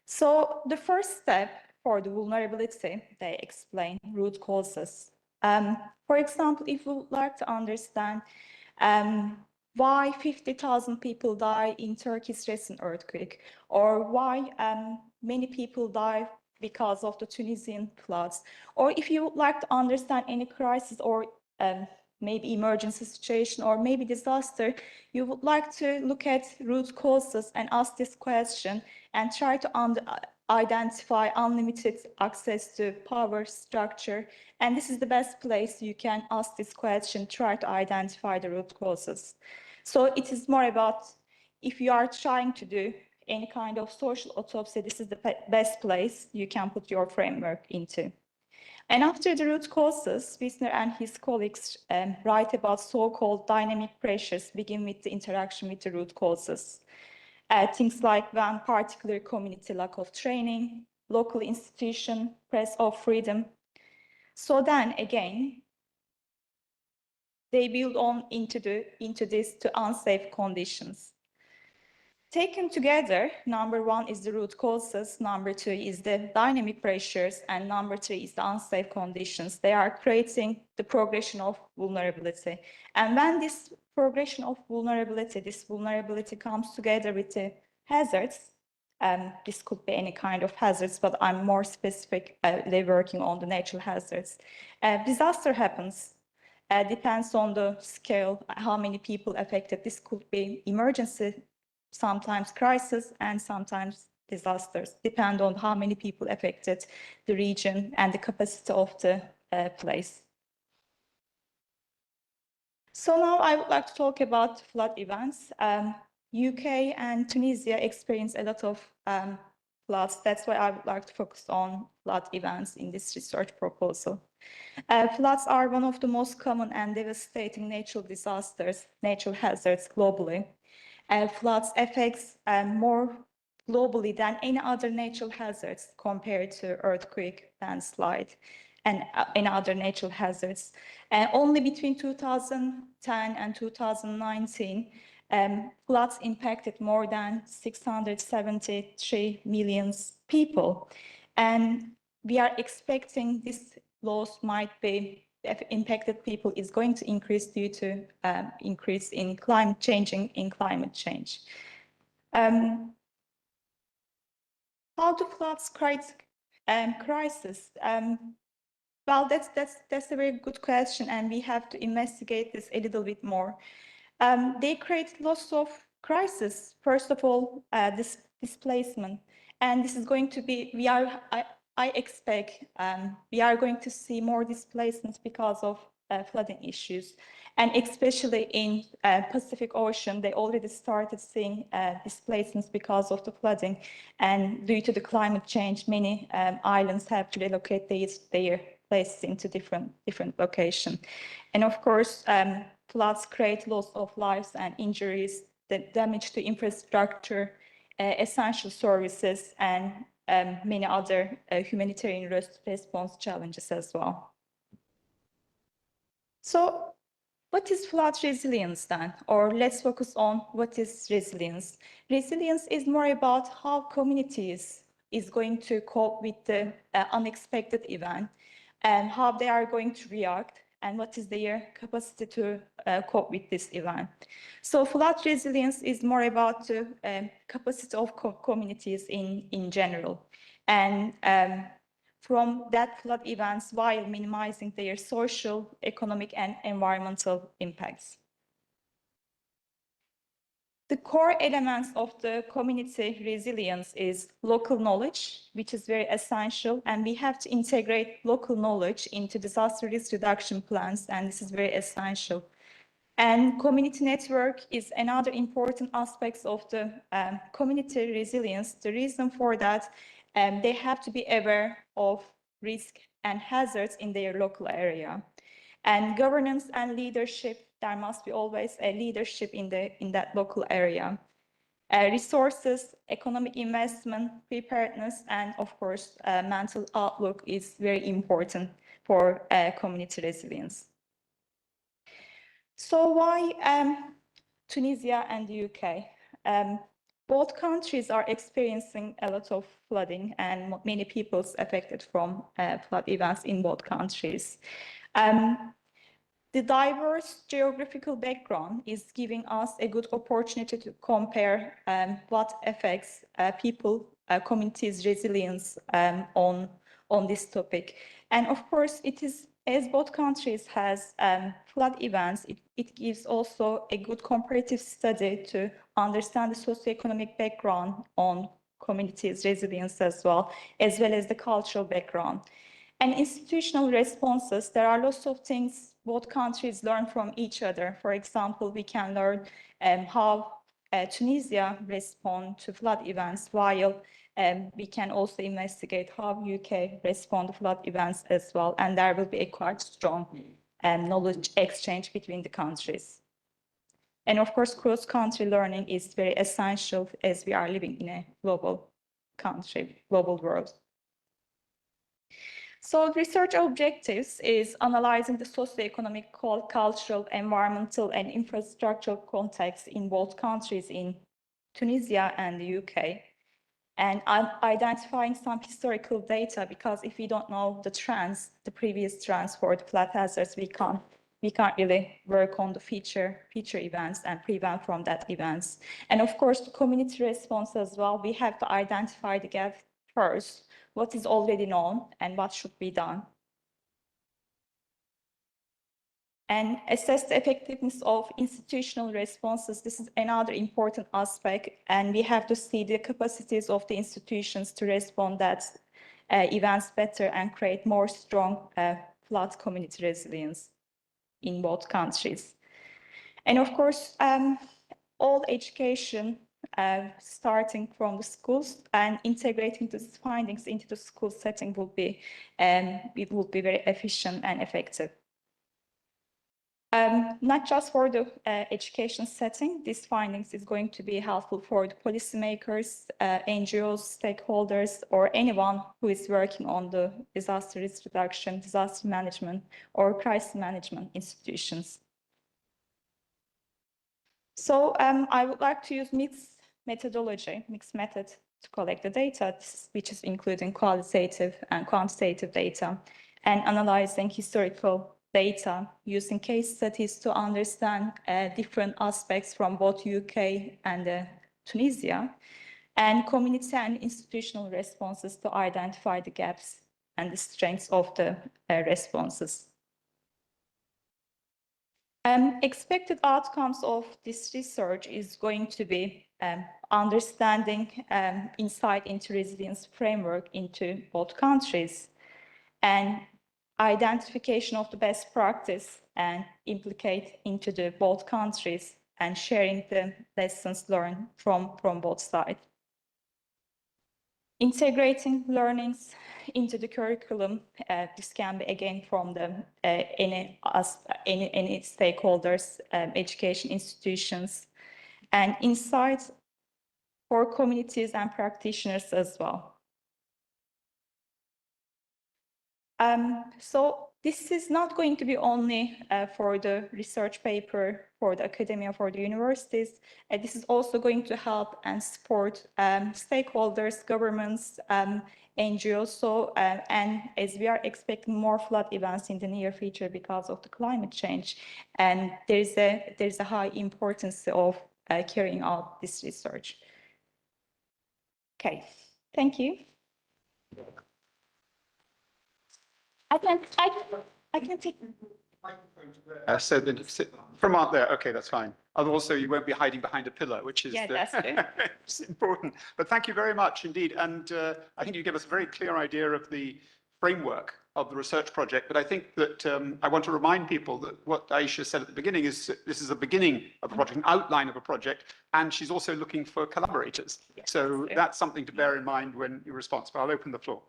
So the first step for the vulnerability, they explain root causes. For example, if we would like to understand why 50,000 people die in Turkey's recent earthquake, or why many people die because of the Tunisian floods, or if you would like to understand any crisis or maybe emergency situation or maybe disaster, you would like to look at root causes and ask this question and try to identify unlimited access to power structure. And this is the best place you can ask this question, try to identify the root causes. So it is more about if you are trying to do any kind of social autopsy, this is the best place you can put your framework into. And after the root causes, Wisner and his colleagues write about so-called dynamic pressures, begin with the interaction with the root causes. Things like when particular community lack of training, local institution, press of freedom. So then again, they build on into this to unsafe conditions. Taken together, number one is the root causes, number two is the dynamic pressures, and number three is the unsafe conditions. They are creating the progression of vulnerability. And when this progression of vulnerability, this vulnerability comes together with the hazards, this could be any kind of hazards, but I'm more specifically working on the natural hazards. Disaster happens. Depends on the scale, how many people affected. This could be emergency, sometimes crisis, and sometimes disasters, depend on how many people affected, the region, and the capacity of the place. So now I would like to talk about flood events. UK and Tunisia experience a lot of floods. That's why I would like to focus on flood events in this research proposal. Floods are one of the most common and devastating natural disasters, natural hazards globally. Floods affects more globally than any other natural hazards compared to earthquake, landslide, and other natural hazards. Only between 2010 and 2019, floods impacted more than 673 million people. And we are expecting this loss might be impacted people is going to increase due to increase in climate change. How do floods create crisis? Well, that's a very good question, and we have to investigate this a little bit more. They create lots of crises. First of all, this displacement, and this is going to be. I expect we are going to see more displacements because of flooding issues, and especially in Pacific Ocean, they already started seeing displacements because of the flooding, and due to the climate change, many islands have to relocate their places into different locations, and of course, floods create loss of lives and injuries, the damage to infrastructure, essential services, and many other humanitarian response challenges as well. So what is flood resilience then? Or let's focus on what is resilience. Resilience is more about how communities is going to cope with the unexpected event and how they are going to react and what is their capacity to cope with this event. So flood resilience is more about the capacity of communities in general. And from that flood events while minimizing their social, economic, and environmental impacts. The core elements of the community resilience is local knowledge, which is very essential, and we have to integrate local knowledge into disaster risk reduction plans, and this is very essential. And community network is another important aspect of the community resilience. The reason for that, they have to be aware of risk and hazards in their local area. And governance and leadership, there must be always a leadership in that local area. Resources, economic investment, preparedness, and of course, mental outlook is very important for community resilience. So why Tunisia and the UK? Both countries are experiencing a lot of flooding and many people affected from flood events in both countries. The diverse geographical background is giving us a good opportunity to compare what affects communities' resilience on this topic. And of course, it is, as both countries has flood events, it gives also a good comparative study to understand the socioeconomic background on communities' resilience as well as the cultural background. And institutional responses, there are lots of things both countries learn from each other. For example, we can learn how Tunisia respond to flood events, while we can also investigate how UK respond to flood events as well. And there will be a quite strong knowledge exchange between the countries. And of course, cross-country learning is very essential as we are living in a global country, global world. So research objectives is analyzing the socioeconomic, cultural, environmental, and infrastructural context in both countries, in Tunisia and the UK, and identifying some historical data, because if we don't know the previous trends for the flood hazards, we can't really work on the future events and prevent from that events. And of course, the community response as well, we have to identify the gap first, what is already known and what should be done. And assess the effectiveness of institutional responses. This is another important aspect, and we have to see the capacities of the institutions to respond that events better and create more strong flood community resilience in both countries. And of course, all education, starting from the schools and integrating these findings into the school setting will be very efficient and effective. Not just for the education setting, these findings is going to be helpful for the policymakers, NGOs, stakeholders, or anyone who is working on the disaster risk reduction, disaster management, or crisis management institutions. So I would like to use mixed method to collect the data, which is including qualitative and quantitative data, and analyzing historical data using case studies to understand different aspects from both UK and Tunisia, and community and institutional responses to identify the gaps and the strengths of the responses. Expected outcomes of this research is going to be understanding insight into resilience framework into both countries, and identification of the best practice and implicate into the both countries, and sharing the lessons learned from both sides. Integrating learnings into the curriculum, this can be again from the any stakeholders, education institutions, and insights for communities and practitioners as well. So this is not going to be only for the research paper, for the academia, for the universities. This is also going to help and support stakeholders, governments, NGOs. So, and as we are expecting more flood events in the near future because of the climate change, and there's a high importance of carrying out this research. Okay, thank you. I can take. So then from out there, okay, that's fine. And also, you won't be hiding behind a pillar, which is That's good. it's important. But thank you very much indeed. And I think you gave us a very clear idea of the framework of the research project. But I think that I want to remind people that what Aisha said at the beginning is this is the beginning of a project, an outline of a project, and she's also looking for collaborators. Yes, so that's something to bear in mind when you respond. But I'll open the floor.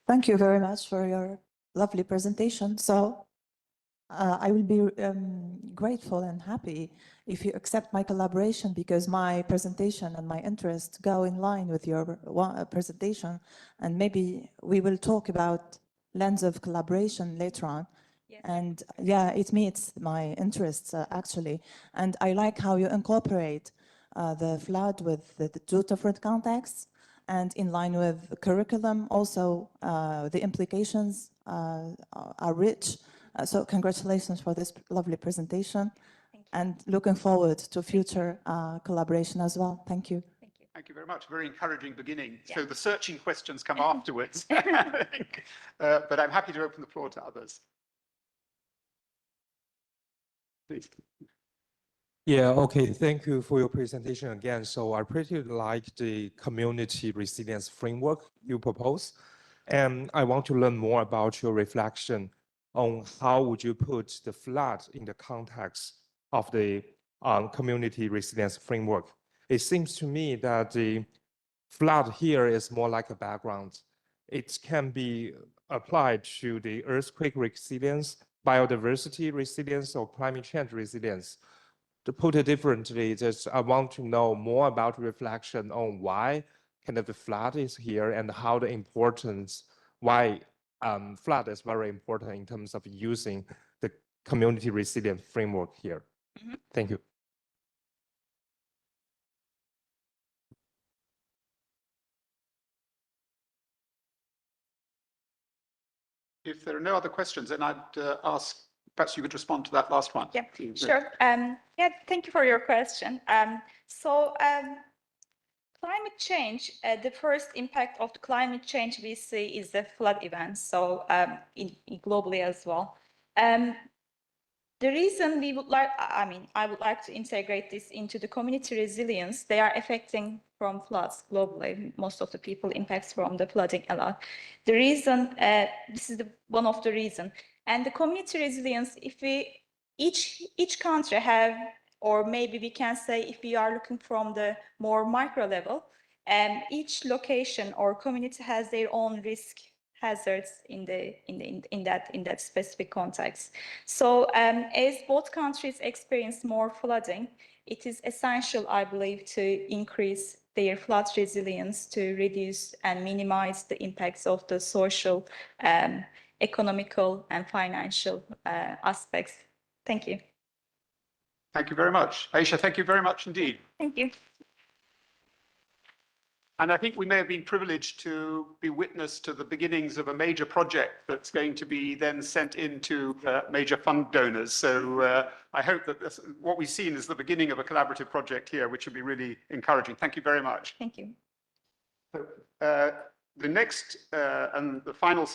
Thank you very much for your lovely presentation. So I will be grateful and happy if you accept my collaboration, because my presentation and my interest go in line with your presentation, and maybe we will talk about lens of collaboration later on. Yes. And yeah, it meets my interests actually. And I like how you incorporate the flood with the two different contexts, and in line with the curriculum. Also, the implications are rich. So congratulations for this lovely presentation, and looking forward to future collaboration as well. Thank you. Thank you. Thank you very much. Very encouraging beginning. Yeah. So the searching questions come afterwards, I think. But I'm happy to open the floor to others. Please. Yeah, okay, thank you for your presentation again. So I pretty like the community resilience framework you propose. And I want to learn more about your reflection on how would you put the flood in the context of the community resilience framework. It seems to me that the flood here is more like a background. It can be applied to the earthquake resilience, biodiversity resilience, or climate change resilience. To put it differently, just I want to know more about reflection on why kind of the flood is here and how the importance, why flood is very important in terms of using the community resilient framework here. Mm-hmm. Thank you. If there are no other questions, then I'd ask, perhaps you could respond to that last one. Yeah, sure. Yeah, thank you for your question. Climate change, the first impact of the climate change we see is the flood events, so globally as well. The reason we would like, I would like to integrate this into the community resilience. They are affecting from floods globally. Most of the people impacts from the flooding a lot. The reason, this is one of the reasons. And the community resilience, if we, each country have, or maybe we can say if we are looking from the more micro level, each location or community has their own risk hazards in that specific context. So as both countries experience more flooding, it is essential, I believe, to increase their flood resilience to reduce and minimize the impacts of the social, economical, and financial aspects. Thank you. Thank you very much. Aisha, thank you very much indeed. Thank you. And I think we may have been privileged to be witness to the beginnings of a major project that's going to be then sent into major fund donors. So I hope that what we've seen is the beginning of a collaborative project here, which will be really encouraging. Thank you very much. Thank you. The next and the final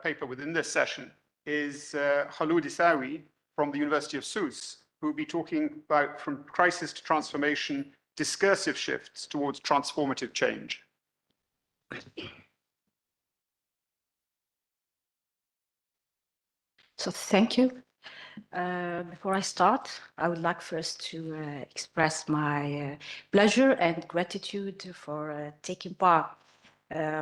paper within this session is Khaloud Isawi from the University of Sousse, who will be talking about from crisis to transformation, discursive shifts towards transformative change. So thank you. Before I start, I would like first to express my pleasure and gratitude for taking part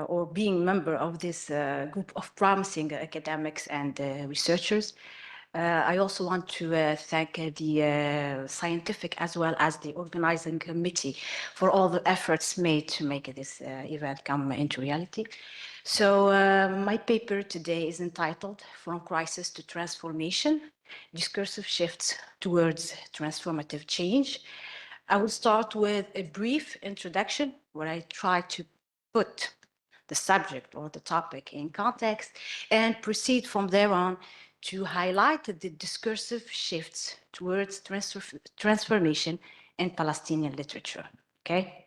or being member of this group of promising academics and researchers. I also want to thank the scientific as well as the organizing committee for all the efforts made to make this event come into reality. So my paper today is entitled From Crisis to Transformation, Discursive Shifts Towards Transformative Change. I will start with a brief introduction where I try to put the subject or the topic in context and proceed from there on to highlight the discursive shifts towards transformation in Palestinian literature, okay?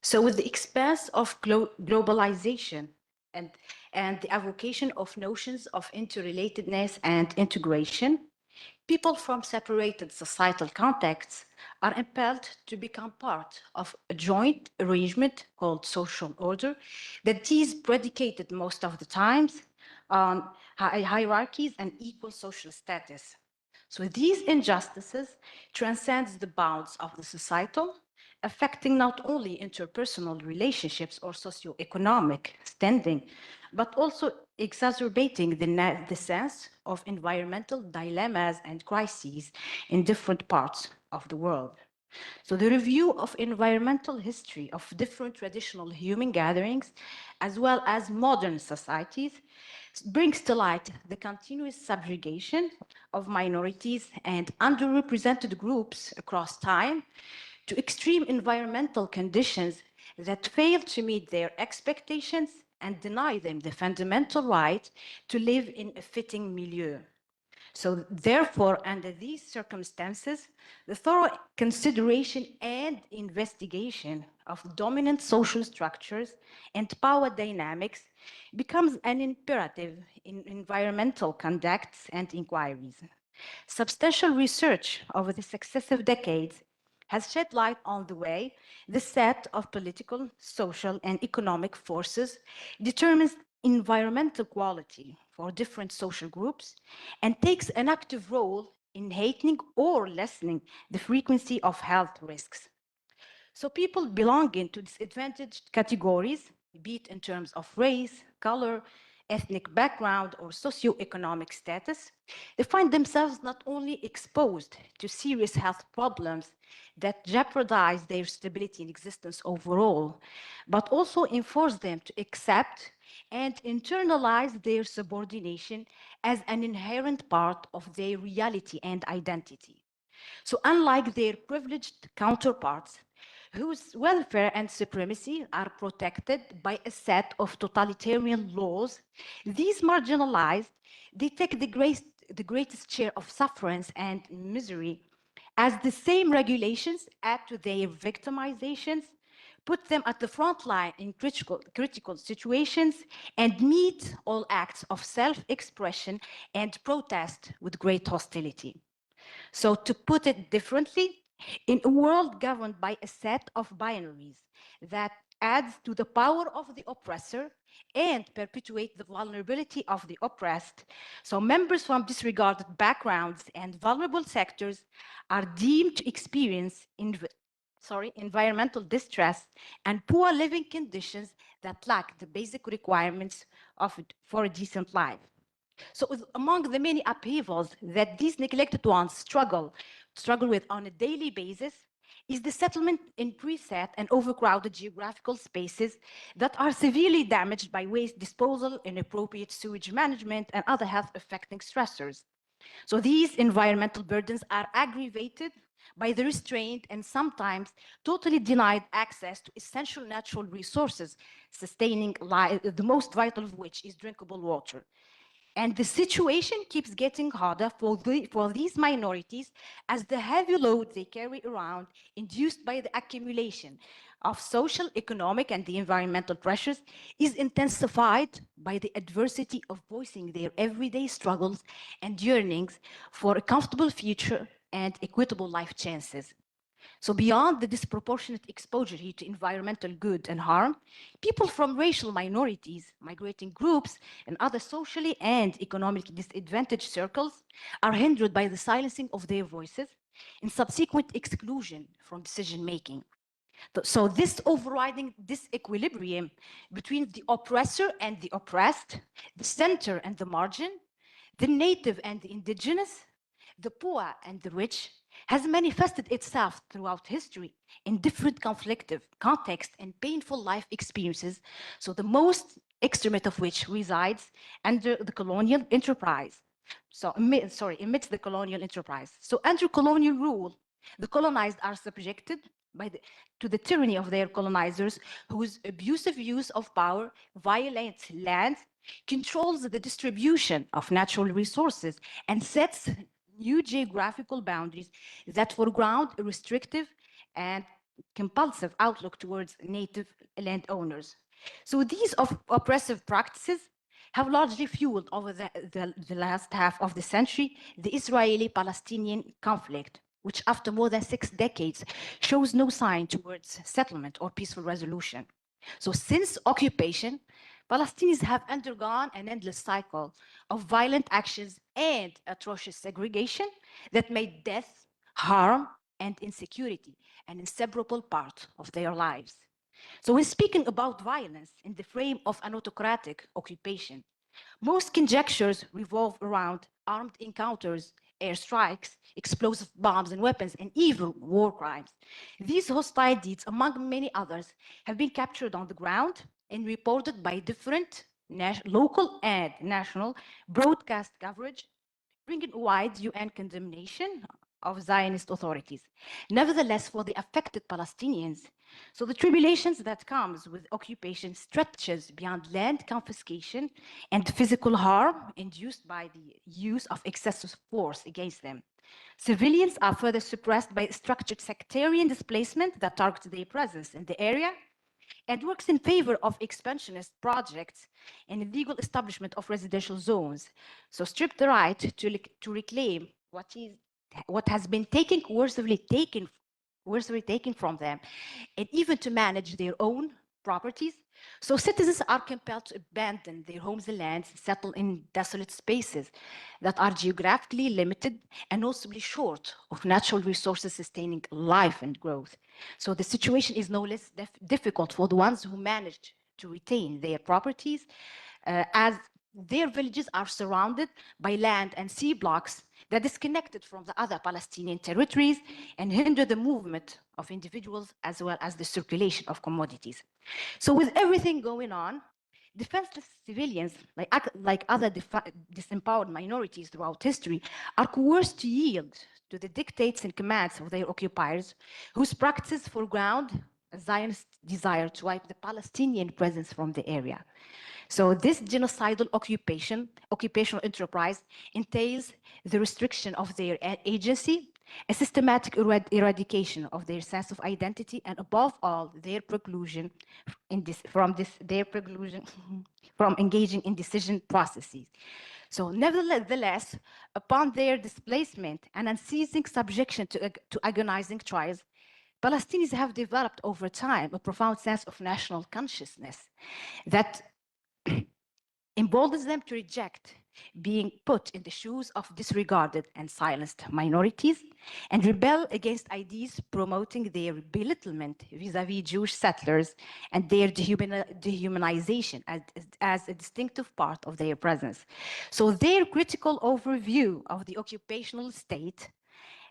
So with the expanse of globalization and the evocation of notions of interrelatedness and integration, people from separated societal contexts are impelled to become part of a joint arrangement called social order that is predicated most of the times on hierarchies and equal social status. So these injustices transcend the bounds of the societal, affecting not only interpersonal relationships or socioeconomic standing, but also exacerbating the sense of environmental dilemmas and crises in different parts of the world. So the review of environmental history of different traditional human gatherings, as well as modern societies, brings to light the continuous subjugation of minorities and underrepresented groups across time to extreme environmental conditions that fail to meet their expectations and deny them the fundamental right to live in a fitting milieu. So therefore, under these circumstances, the thorough consideration and investigation of dominant social structures and power dynamics becomes an imperative in environmental conducts and inquiries. Substantial research over the successive decades has shed light on the way the set of political, social, and economic forces determines environmental quality for different social groups and takes an active role in heightening or lessening the frequency of health risks. So people belonging to disadvantaged categories, be it in terms of race, color, ethnic background, or socioeconomic status, they find themselves not only exposed to serious health problems that jeopardize their stability and existence overall, but also enforce them to accept and internalize their subordination as an inherent part of their reality and identity. So unlike their privileged counterparts, whose welfare and supremacy are protected by a set of totalitarian laws, these marginalized, they take the greatest share of sufferance and misery, as the same regulations add to their victimizations, put them at the front line in critical situations, and meet all acts of self-expression and protest with great hostility. So to put it differently, in a world governed by a set of binaries that adds to the power of the oppressor and perpetuate the vulnerability of the oppressed, so members from disregarded backgrounds and vulnerable sectors are deemed to experience environmental distress and poor living conditions that lack the basic requirements for a decent life. So among the many upheavals that these neglected ones struggle with on a daily basis is the settlement in preset and overcrowded geographical spaces that are severely damaged by waste disposal, inappropriate sewage management, and other health-affecting stressors. So these environmental burdens are aggravated by the restrained and sometimes totally denied access to essential natural resources, sustaining life, the most vital of which is drinkable water. And the situation keeps getting harder for these minorities as the heavy load they carry around, induced by the accumulation of social, economic, and the environmental pressures, is intensified by the adversity of voicing their everyday struggles and yearnings for a comfortable future and equitable life chances. So beyond the disproportionate exposure to environmental good and harm, people from racial minorities, migrating groups, and other socially and economically disadvantaged circles are hindered by the silencing of their voices and subsequent exclusion from decision-making. So this overriding disequilibrium between the oppressor and the oppressed, the center and the margin, the native and the indigenous, the poor and the rich, has manifested itself throughout history in different conflictive contexts and painful life experiences, so the most extremate of which resides under the colonial enterprise. So, amidst the colonial enterprise. So under colonial rule, the colonized are subjected to the tyranny of their colonizers, whose abusive use of power violates land, controls the distribution of natural resources, and sets new geographical boundaries that foreground a restrictive and compulsive outlook towards native landowners. So these oppressive practices have largely fueled over the last half of the century the Israeli-Palestinian conflict, which after more than 6 decades shows no sign towards settlement or peaceful resolution. So since occupation, Palestinians have undergone an endless cycle of violent actions and atrocious segregation that made death, harm, and insecurity an inseparable part of their lives. So when speaking about violence in the frame of an autocratic occupation, most conjectures revolve around armed encounters, airstrikes, explosive bombs and weapons, and even war crimes. These hostile deeds, among many others, have been captured on the ground and reported by different local and national broadcast coverage, bringing wide UN condemnation of Zionist authorities. Nevertheless, for the affected Palestinians, so the tribulations that comes with occupation stretches beyond land confiscation and physical harm induced by the use of excessive force against them. Civilians are further suppressed by structured sectarian displacement that targets their presence in the area and works in favor of expansionist projects and illegal establishment of residential zones. So strip the right to reclaim what has been coercively taken from them, and even to manage their own properties. So citizens are compelled to abandon their homes and lands, settle in desolate spaces that are geographically limited and noticeably short of natural resources sustaining life and growth. So the situation is no less difficult for the ones who managed to retain their properties, as their villages are surrounded by land and sea blocks that disconnected from the other Palestinian territories and hinder the movement of individuals as well as the circulation of commodities. So with everything going on, defenseless civilians, like other disempowered minorities throughout history, are coerced to yield to the dictates and commands of their occupiers, whose practices foreground a Zionist desire to wipe the Palestinian presence from the area. So this genocidal occupational enterprise entails the restriction of their agency, a systematic eradication of their sense of identity, and above all, their preclusion from engaging in decision processes. So nevertheless, upon their displacement and unceasing subjection to agonizing trials, Palestinians have developed over time a profound sense of national consciousness that emboldens them to reject being put in the shoes of disregarded and silenced minorities and rebel against ideas promoting their belittlement vis-a-vis Jewish settlers and their dehumanization as a distinctive part of their presence. So their critical overview of the occupational state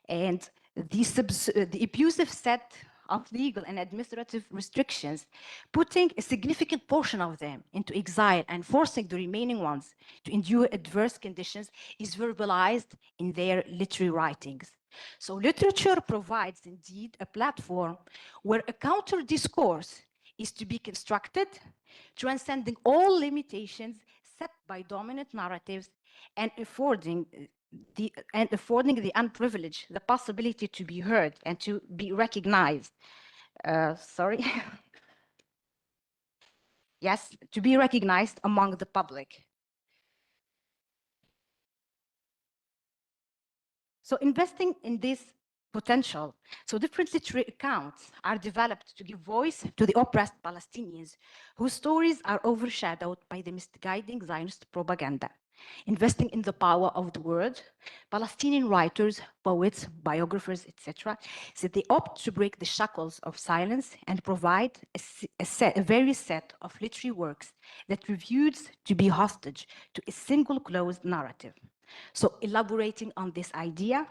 and the abusive set of legal and administrative restrictions, putting a significant portion of them into exile and forcing the remaining ones to endure adverse conditions, is verbalized in their literary writings. So literature provides indeed a platform where a counter discourse is to be constructed, transcending all limitations set by dominant narratives and affording the unprivileged the possibility to be heard and to be recognized. Sorry. Yes, to be recognized among the public. So investing in this potential, so different literary accounts are developed to give voice to the oppressed Palestinians whose stories are overshadowed by the misguiding Zionist propaganda. Investing in the power of the word, Palestinian writers, poets, biographers, etc., so they opt to break the shackles of silence and provide a very set of literary works that refuse to be hostage to a single closed narrative. So elaborating on this idea,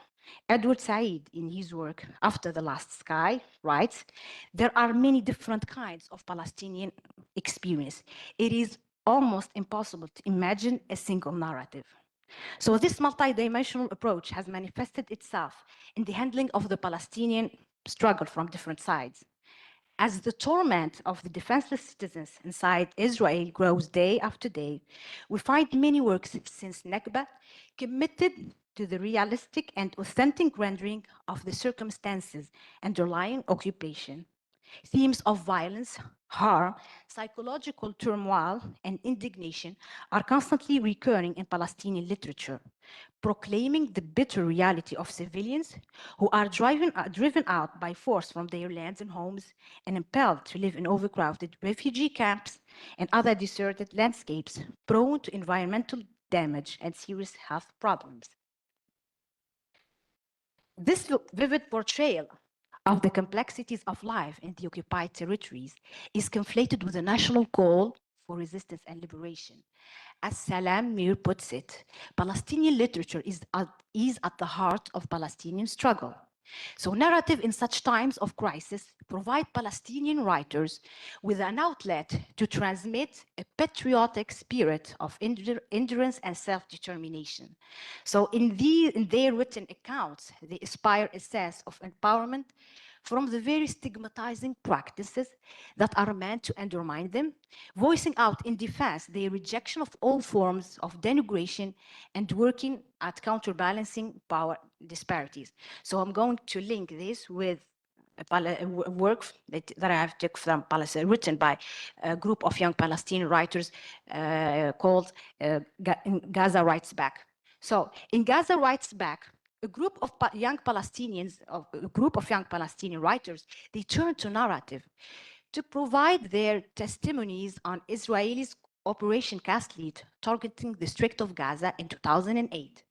Edward Said, in his work After the Last Sky, writes, there are many different kinds of Palestinian experience. It is almost impossible to imagine a single narrative. So this multidimensional approach has manifested itself in the handling of the Palestinian struggle from different sides. As the torment of the defenseless citizens inside Israel grows day after day, we find many works since Nakba committed to the realistic and authentic rendering of the circumstances underlying occupation. Themes of violence, harm, psychological turmoil, and indignation are constantly recurring in Palestinian literature, proclaiming the bitter reality of civilians who are driven out by force from their lands and homes and impelled to live in overcrowded refugee camps and other deserted landscapes prone to environmental damage and serious health problems. This vivid portrayal of the complexities of life in the occupied territories is conflated with a national call for resistance and liberation. As Salam Mir puts it, Palestinian literature is at the heart of Palestinian struggle. So narrative in such times of crisis provide Palestinian writers with an outlet to transmit a patriotic spirit of endurance and self-determination. So in their written accounts, they aspire a sense of empowerment from the very stigmatizing practices that are meant to undermine them, voicing out in defense their rejection of all forms of denigration and working at counterbalancing power disparities. So I'm going to link this with a work that I have taken from Palestine, written by a group of young Palestinian writers called Gaza Writes Back. So in Gaza Writes Back, a group of young Palestinian writers, they turn to narrative to provide their testimonies on Israel's Operation Cast Lead targeting the District of Gaza in 2008.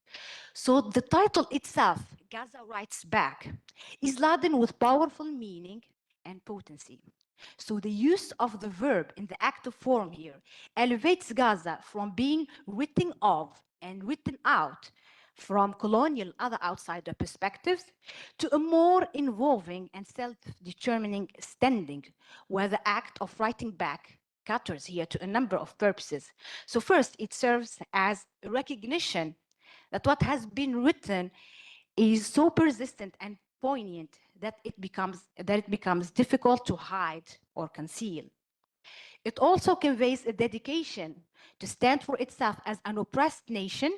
So the title itself, Gaza Writes Back, is laden with powerful meaning and potency. So the use of the verb in the active form here elevates Gaza from being written of and written out from colonial other outsider perspectives to a more involving and self-determining standing, where the act of writing back caters here to a number of purposes. So first, it serves as a recognition that what has been written is so persistent and poignant that it becomes difficult to hide or conceal. It also conveys a dedication to stand for itself as an oppressed nation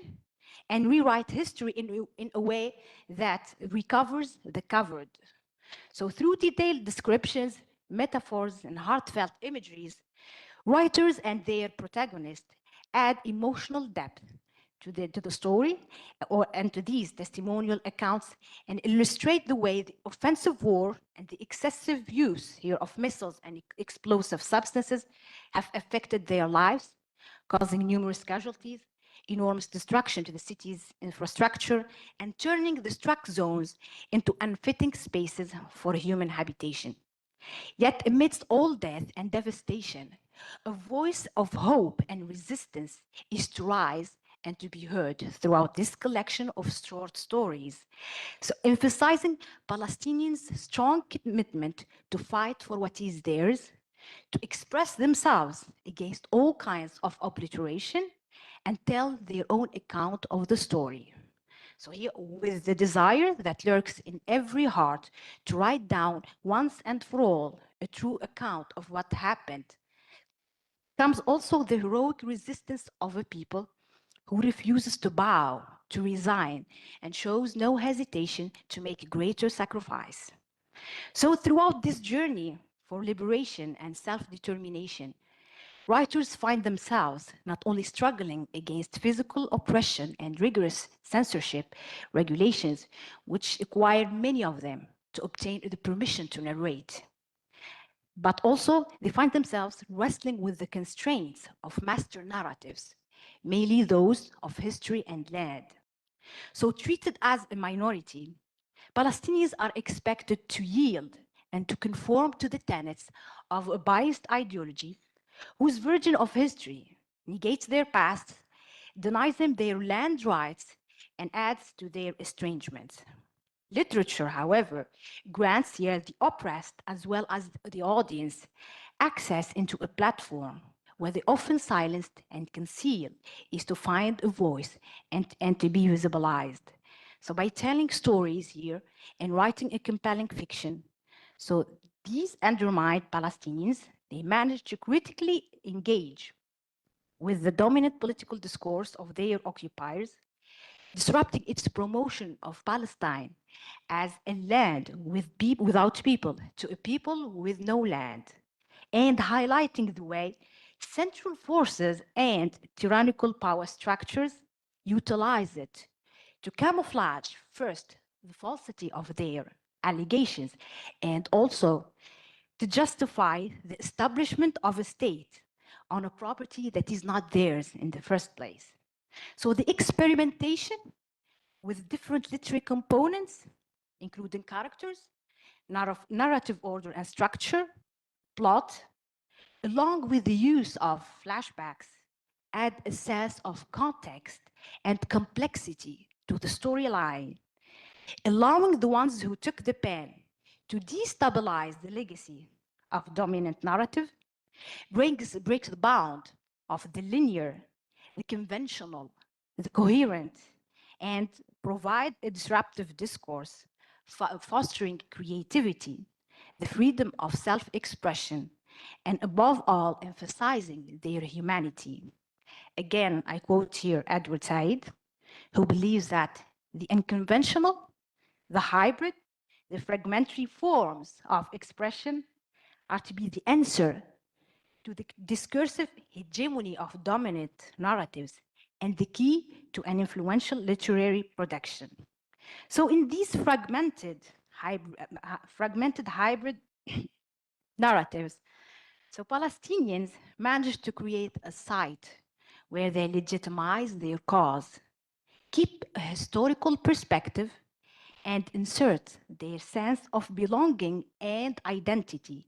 and rewrite history in a way that recovers the covered. So through detailed descriptions, metaphors, and heartfelt imageries, writers and their protagonists add emotional depth to the story and to these testimonial accounts and illustrate the way the offensive war and the excessive use here of missiles and explosive substances have affected their lives, causing numerous casualties, enormous destruction to the city's infrastructure, and turning the struck zones into unfitting spaces for human habitation. Yet amidst all death and devastation, a voice of hope and resistance is to rise and to be heard throughout this collection of short stories. So emphasizing Palestinians' strong commitment to fight for what is theirs, to express themselves against all kinds of obliteration, and tell their own account of the story. So here, with the desire that lurks in every heart to write down once and for all a true account of what happened, comes also the heroic resistance of a people who refuses to bow, to resign, and shows no hesitation to make a greater sacrifice. So throughout this journey for liberation and self-determination, writers find themselves not only struggling against physical oppression and rigorous censorship regulations, which required many of them to obtain the permission to narrate, but also they find themselves wrestling with the constraints of master narratives, mainly those of history and land. So treated as a minority, Palestinians are expected to yield and to conform to the tenets of a biased ideology whose version of history negates their past, denies them their land rights, and adds to their estrangement. Literature, however, grants here the oppressed as well as the audience access into a platform where the often silenced and concealed is to find a voice and to be visibilized. So by telling stories here and writing a compelling fiction, so these undermined Palestinians, they manage to critically engage with the dominant political discourse of their occupiers, disrupting its promotion of Palestine as a land without people to a people with no land, and highlighting the way central forces and tyrannical power structures utilize it to camouflage first the falsity of their allegations and also to justify the establishment of a state on a property that is not theirs in the first place. So the experimentation with different literary components, including characters, narrative order and structure, plot, along with the use of flashbacks, add a sense of context and complexity to the storyline, allowing the ones who took the pen to destabilize the legacy of dominant narrative, breaks the bound of the linear, the conventional, the coherent, and provide a disruptive discourse, fostering creativity, the freedom of self-expression, and above all, emphasizing their humanity. Again, I quote here Edward Said, who believes that the unconventional, the hybrid, the fragmentary forms of expression are to be the answer to the discursive hegemony of dominant narratives and the key to an influential literary production. So in these fragmented hybrid narratives, so Palestinians managed to create a site where they legitimize their cause, keep a historical perspective, and insert their sense of belonging and identity,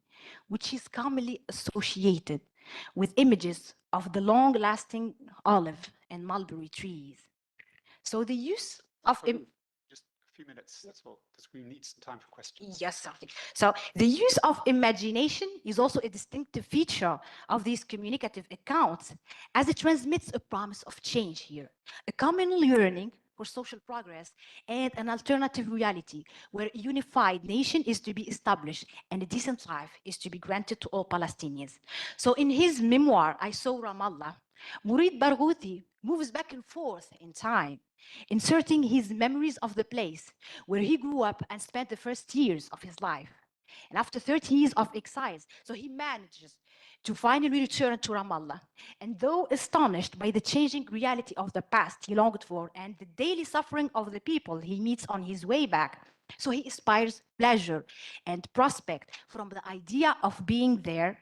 which is commonly associated with images of the long-lasting olive and mulberry trees. So the use of just a few minutes, that's all, because we need some time for questions. Yes, something. So the use of imagination is also a distinctive feature of these communicative accounts, as it transmits a promise of change here, a common yearning for social progress and an alternative reality where a unified nation is to be established and a decent life is to be granted to all Palestinians. So in his memoir, I Saw Ramallah, Mourid Barghouti moves back and forth in time, inserting his memories of the place where he grew up and spent the first years of his life. And after 30 years of exile, so he manages to finally return to Ramallah. And though astonished by the changing reality of the past he longed for and the daily suffering of the people he meets on his way back, so he aspires pleasure and prospect from the idea of being there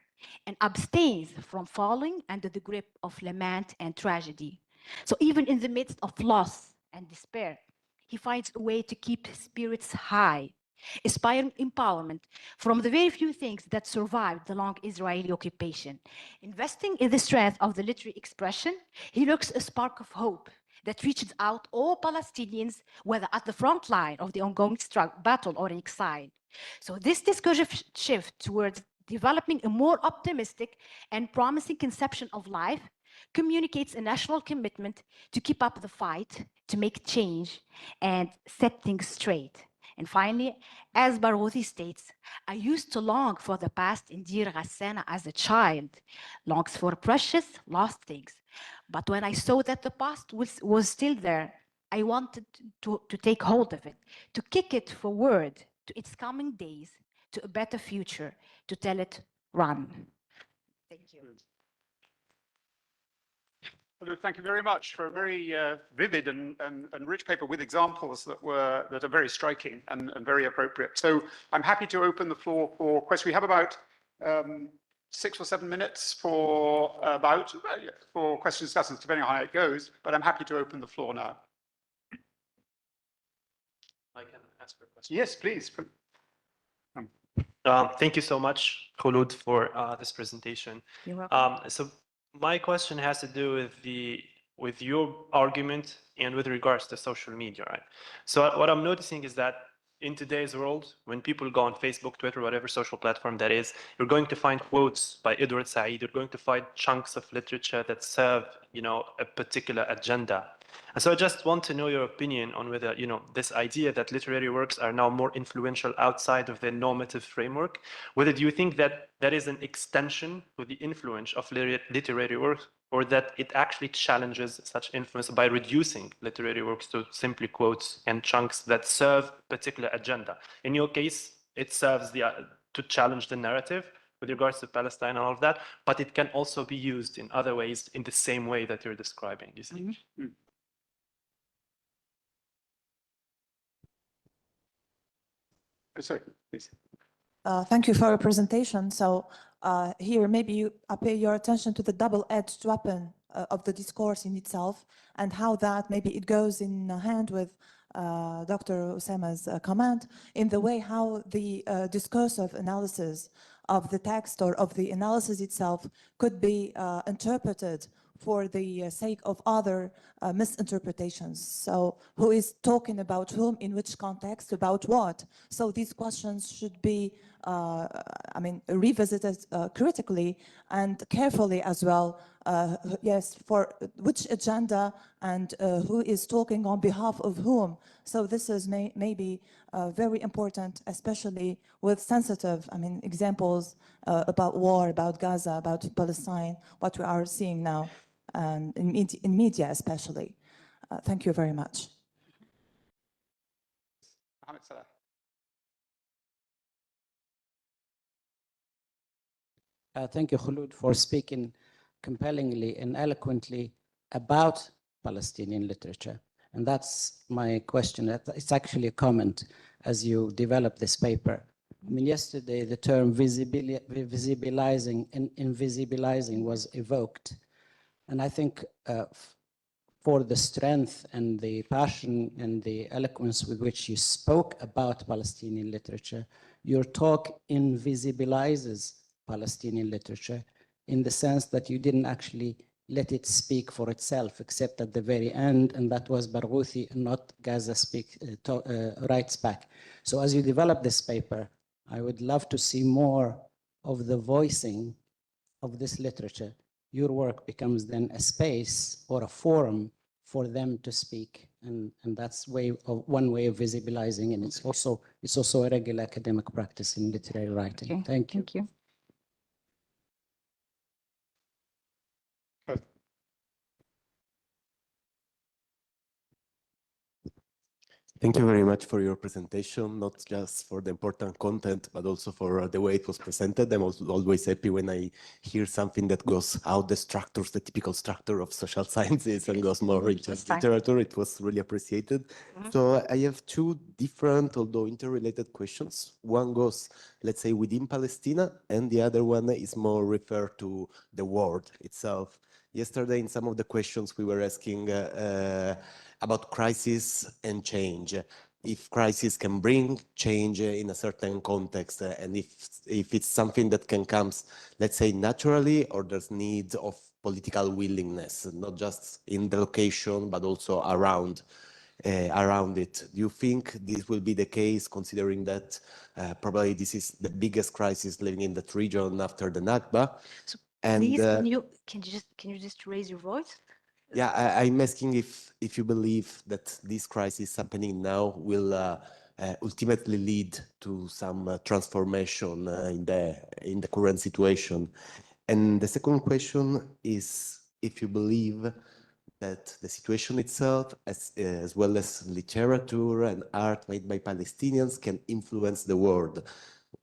and abstains from falling under the grip of lament and tragedy. So even in the midst of loss and despair, he finds a way to keep his spirits high, aspiring empowerment from the very few things that survived the long Israeli occupation. Investing in the strength of the literary expression, he looks a spark of hope that reaches out all Palestinians, whether at the front line of the ongoing battle or in exile. So this discursive shift towards developing a more optimistic and promising conception of life communicates a national commitment to keep up the fight, to make change, and set things straight. And finally, as Barghouti states, I used to long for the past in Dir Ghassana as a child, longs for precious, lost things. But when I saw that the past was still there, I wanted to take hold of it, to kick it forward to its coming days, to a better future, to tell it, run. Thank you. Well, thank you very much for a very vivid and rich paper with examples that are very striking and very appropriate. So I'm happy to open the floor for questions. We have about 6 or 7 minutes for questions and discussions, depending on how it goes. But I'm happy to open the floor now. I can ask for a question. Yes, please. Thank you so much, Khulud, for this presentation. You're welcome. So my question has to do with your argument and with regards to social media, right? So what I'm noticing is that in today's world, when people go on Facebook, Twitter, whatever social platform that is, you're going to find quotes by Edward Said. You're going to find chunks of literature that serve, a particular agenda. And so I just want to know your opinion on whether, this idea that literary works are now more influential outside of their normative framework, whether do you think that that is an extension to the influence of literary works, or that it actually challenges such influence by reducing literary works to simply quotes and chunks that serve a particular agenda? In your case, it serves to challenge the narrative with regards to Palestine and all of that, but it can also be used in other ways in the same way that you're describing, you see? Mm-hmm. Sorry, please. Thank you for your presentation. So here, maybe I pay your attention to the double-edged weapon of the discourse in itself, and how that maybe it goes in hand with Dr. Osama's comment in the way how the discursive analysis of the text or of the analysis itself could be interpreted for the sake of other misinterpretations. So who is talking about whom, in which context, about what? So these questions should be, revisited critically and carefully as well. Yes, for which agenda and who is talking on behalf of whom. So this is maybe very important, especially with sensitive, examples about war, about Gaza, about Palestine, what we are seeing now. In media especially. Thank you very much. Thank you, Khulud, for speaking compellingly and eloquently about Palestinian literature. And that's my question. It's actually a comment as you develop this paper. Yesterday the term visibilizing and invisibilizing was evoked. And I think for the strength and the passion and the eloquence with which you spoke about Palestinian literature, your talk invisibilizes Palestinian literature in the sense that you didn't actually let it speak for itself, except at the very end, and that was Barghouti, not Gaza writes back. So as you develop this paper, I would love to see more of the voicing of this literature. Your work becomes then a space or a forum for them to speak, and that's one way of visibilizing, and it's also a regular academic practice in literary writing. Okay. Thank you. Thank you. Thank you very much for your presentation, not just for the important content, but also for the way it was presented. I'm also always happy when I hear something that goes out the structures, the typical structure of social sciences, and goes more into literature. It was really appreciated. So I have two different, although interrelated questions. One goes, let's say, within Palestine, and the other one is more referred to the world itself. Yesterday, in some of the questions we were asking about crisis and change. If crisis can bring change in a certain context, and if it's something that can come, let's say, naturally, or there's need of political willingness, not just in the location, but also around it. Do you think this will be the case, considering that probably this is the biggest crisis living in that region after the Nakba? And Please, can you just raise your voice? yeah, I'm asking if you believe that this crisis happening now will ultimately lead to some transformation in the current situation. And the second question is if you believe that the situation itself, as well as literature and art made by Palestinians, can influence the world.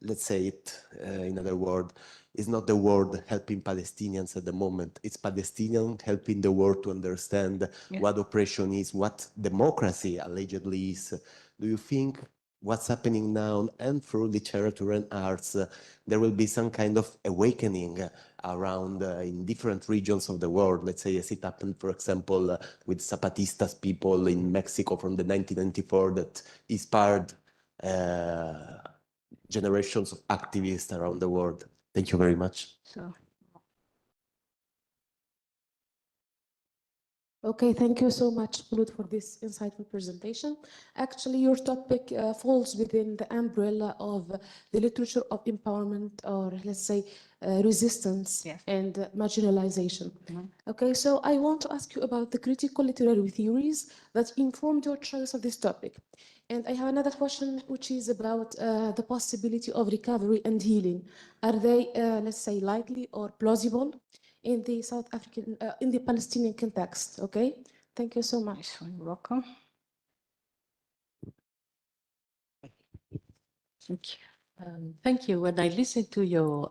Let's say it in other words, it's not the world helping Palestinians at the moment. It's Palestinians helping the world to understand what oppression is, what democracy allegedly is. Do you think what's happening now and through literature and arts, there will be some kind of awakening around in different regions of the world? Let's say as it happened, for example, with Zapatistas people in Mexico from the 1994 that inspired generations of activists around the world. Thank you very much. So, Okay, thank you so much, Khulud, for this insightful presentation. Actually, your topic falls within the umbrella of the literature of empowerment, or let's say resistance and marginalization. Okay, so I want to ask you about the critical literary theories that informed your choice of this topic. And I have another question, which is about the possibility of recovery and healing. Are they, let's say, likely or plausible in the South African, in the Palestinian context? Okay, thank you so much. you're welcome. Thank you. Thank you. When I listened to your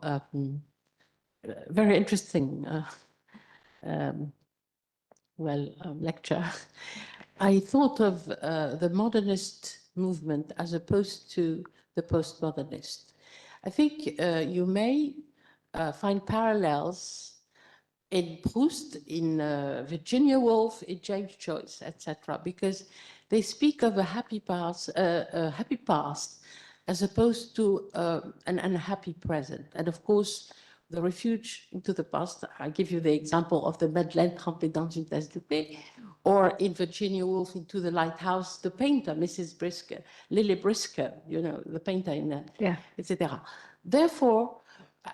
very interesting lecture, I thought of the modernist movement as opposed to the postmodernist. I think you may find parallels in Proust, in Virginia Woolf, in James Joyce, etc., because they speak of a happy past as opposed to an unhappy present. And of course, the refuge into the past, I give you the example of the Madeleine trempée dans une tasse de thé, or in Virginia Woolf, Into the Lighthouse, the painter, Mrs. Brisker, Lily Brisker, you know, the painter in that, etc. Therefore,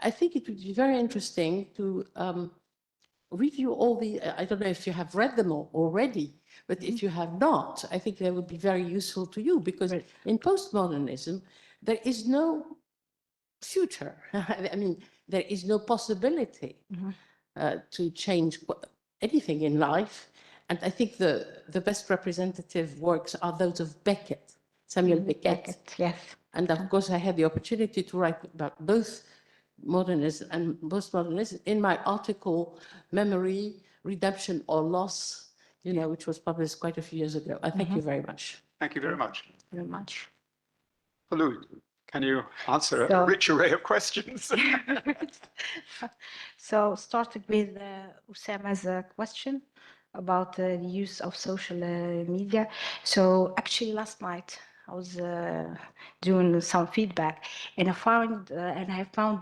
I think it would be very interesting to review all the, I don't know if you have read them all already, but if you have not, I think they would be very useful to you, because in postmodernism, there is no future. I mean, there is no possibility to change anything in life. And I think the best representative works are those of Beckett, Samuel Beckett. Yes. And of course, I had the opportunity to write about both modernism and postmodernism in my article, Memory, Redemption or Loss, you know, which was published quite a few years ago. I thank you very much. Thank you very much. Very much. Khulud, can you answer a rich array of questions? So starting with Usama's question about the use of social media. So actually last night I was doing some feedback, and I found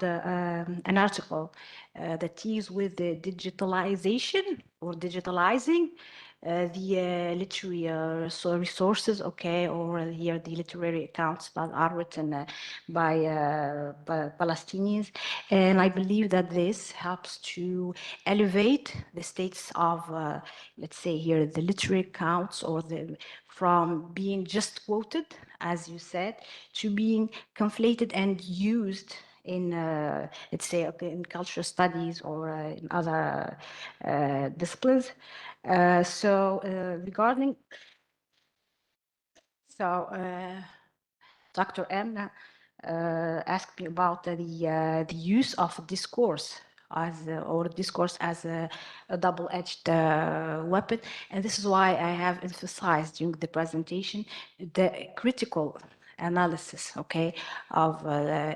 an article that deals with the digitalization or digitalizing the literary resources, okay, or here the literary accounts that are written by Palestinians. And I believe that this helps to elevate the states of, let's say here, the literary accounts, or from being just quoted, as you said, to being conflated and used in, let's say, in cultural studies or in other disciplines. Regarding, Dr. M asked me about the use of discourse as a double-edged weapon, and this is why I have emphasized during the presentation the critical analysis, okay, of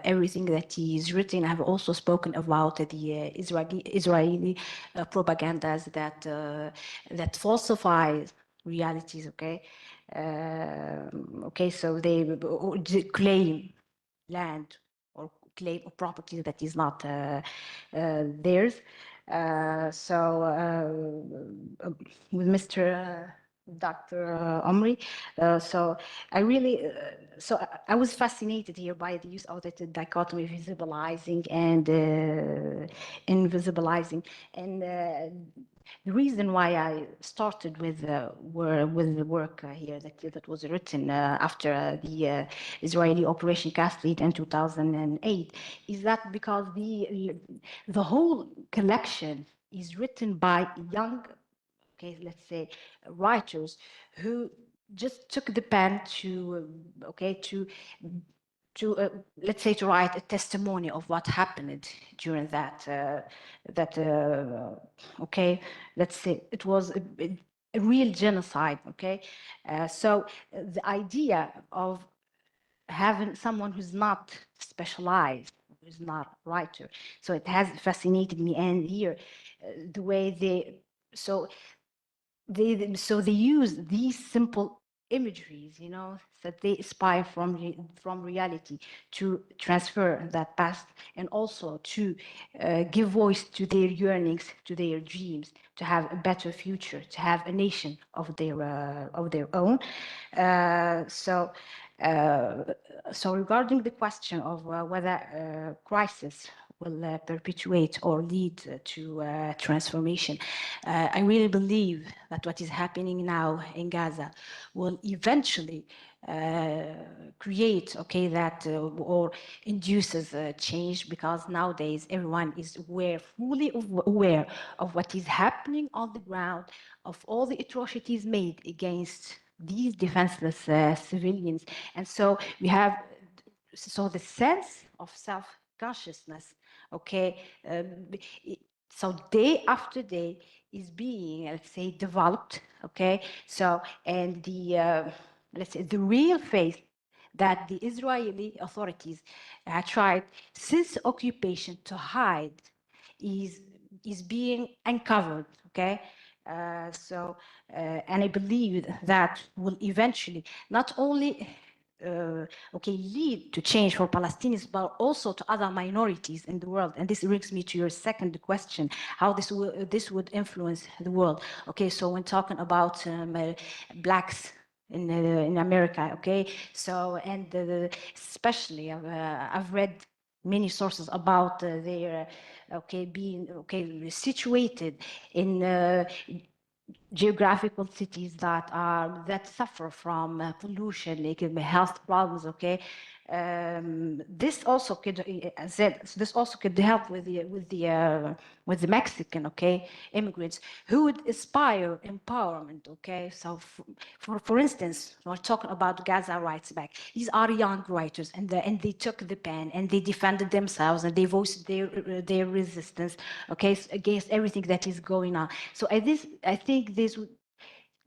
everything that is written. I've also spoken about the Israeli propagandas that falsify realities, okay. So they claim land or claim a property that is not theirs. With Mr. Dr. Omri. So I really, I was fascinated here by the use of the dichotomy, visibilizing and invisibilizing. And the reason why I started with the work here that was written after the Israeli Operation Cast Lead in 2008 is that because the whole collection is written by young, okay, let's say writers who just took the pen to let's say to write a testimony of what happened during that okay, let's say it was a real genocide. Okay, so the idea of having someone who's not specialized, who's not a writer, so it has fascinated me. And here the way they they use these simple imageries, you know, that they aspire from reality to transfer that past, and also to give voice to their yearnings, to their dreams, to have a better future, to have a nation of their own. So regarding the question of whether crisis will perpetuate or lead to transformation, I really believe that what is happening now in Gaza will eventually create, okay, that or induces change, because nowadays everyone is fully aware of what is happening on the ground, of all the atrocities made against these defenseless civilians. And so we have the sense of self-consciousness, okay, so day after day is being, let's say, developed, okay? So, and the, let's say, the real faith that the Israeli authorities tried since occupation to hide is being uncovered, okay? And I believe that will eventually not only lead to change for Palestinians, but also to other minorities in the world. And this brings me to your second question: how this would influence the world. Okay, so when talking about blacks in America, okay, so and especially I've read many sources about their being situated in geographical cities that suffer from pollution, like health problems. Okay, this also could, this also could help with the Mexican, okay, immigrants who would aspire empowerment. Okay, so for instance, we're talking about Gaza Rights Back. These are young writers, and they took the pen and they defended themselves and they voiced their resistance, okay, against everything that is going on. So I think this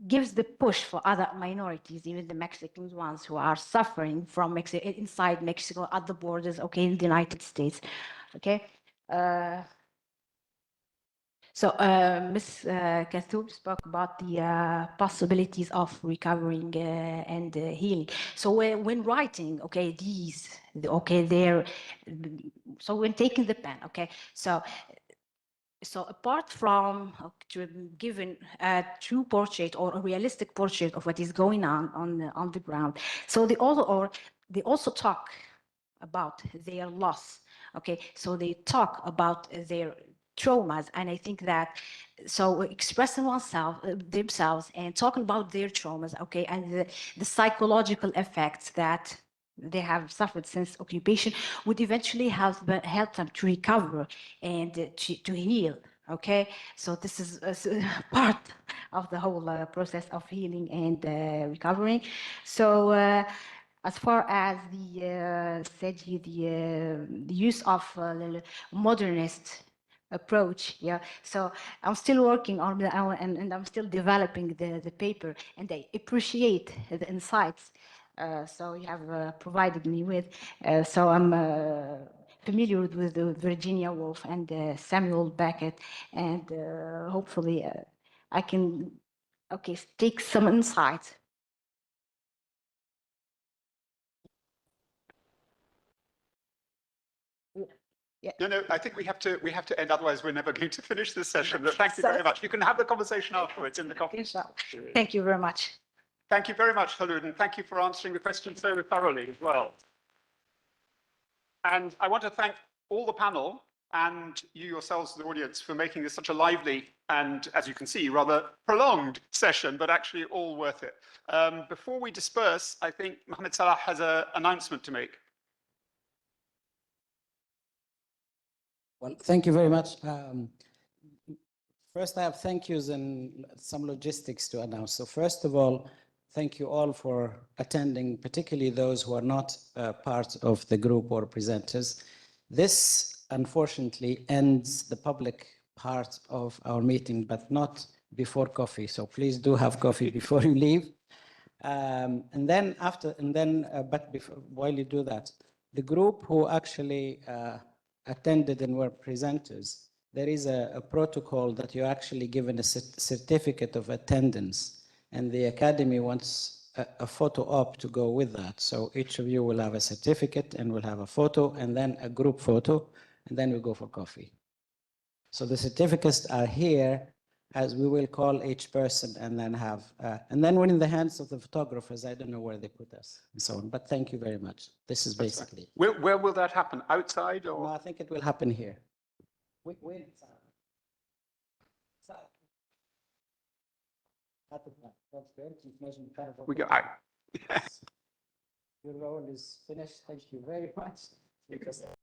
gives the push for other minorities, even the Mexican ones who are suffering from inside Mexico, at the borders, okay, in the United States, okay. Ms. Kathoub spoke about the possibilities of recovering and healing. So when writing, okay, so when taking the pen, okay, so apart from giving a true portrait or a realistic portrait of what is going on the ground, so they also talk about their loss. Okay, so they talk about their traumas, and I think that so expressing themselves and talking about their traumas, okay, and the psychological effects that they have suffered since occupation would eventually help them to recover and to heal. Okay, so this is part of the whole process of healing and recovering. So as far as the use of modernist approach, yeah, so I'm still working on and I'm still developing the paper, and I appreciate the insights so you have provided me with. So I'm familiar with Virginia Woolf and Samuel Beckett, and hopefully I can take some insights. No, I think we have to end, otherwise we're never going to finish this session. But thank you very much. You can have the conversation afterwards in the coffee. Thank you very much. Thank you very much, Khulud, and thank you for answering the questions so thoroughly as well. And I want to thank all the panel and you yourselves, the audience, for making this such a lively and, as you can see, rather prolonged session, but actually all worth it. Before we disperse, I think Mohammed Salah has an announcement to make. Well, thank you very much. First, I have thank yous and some logistics to announce. So first of all, thank you all for attending, particularly those who are not part of the group or presenters. This, unfortunately, ends the public part of our meeting, but not before coffee. So please do have coffee before you leave. While you do that, the group who actually attended and were presenters, there is a protocol that you're actually given a certificate of attendance, and the Academy wants a photo op to go with that. So each of you will have a certificate and will have a photo and then a group photo, and then we go for coffee. So the certificates are here, as we will call each person and then have, and then we're in the hands of the photographers. I don't know where they put us and so on, but thank you very much. This is basically. Where will that happen? Outside or? No, I think it will happen here. We go out. Your role is finished. Thank you very much.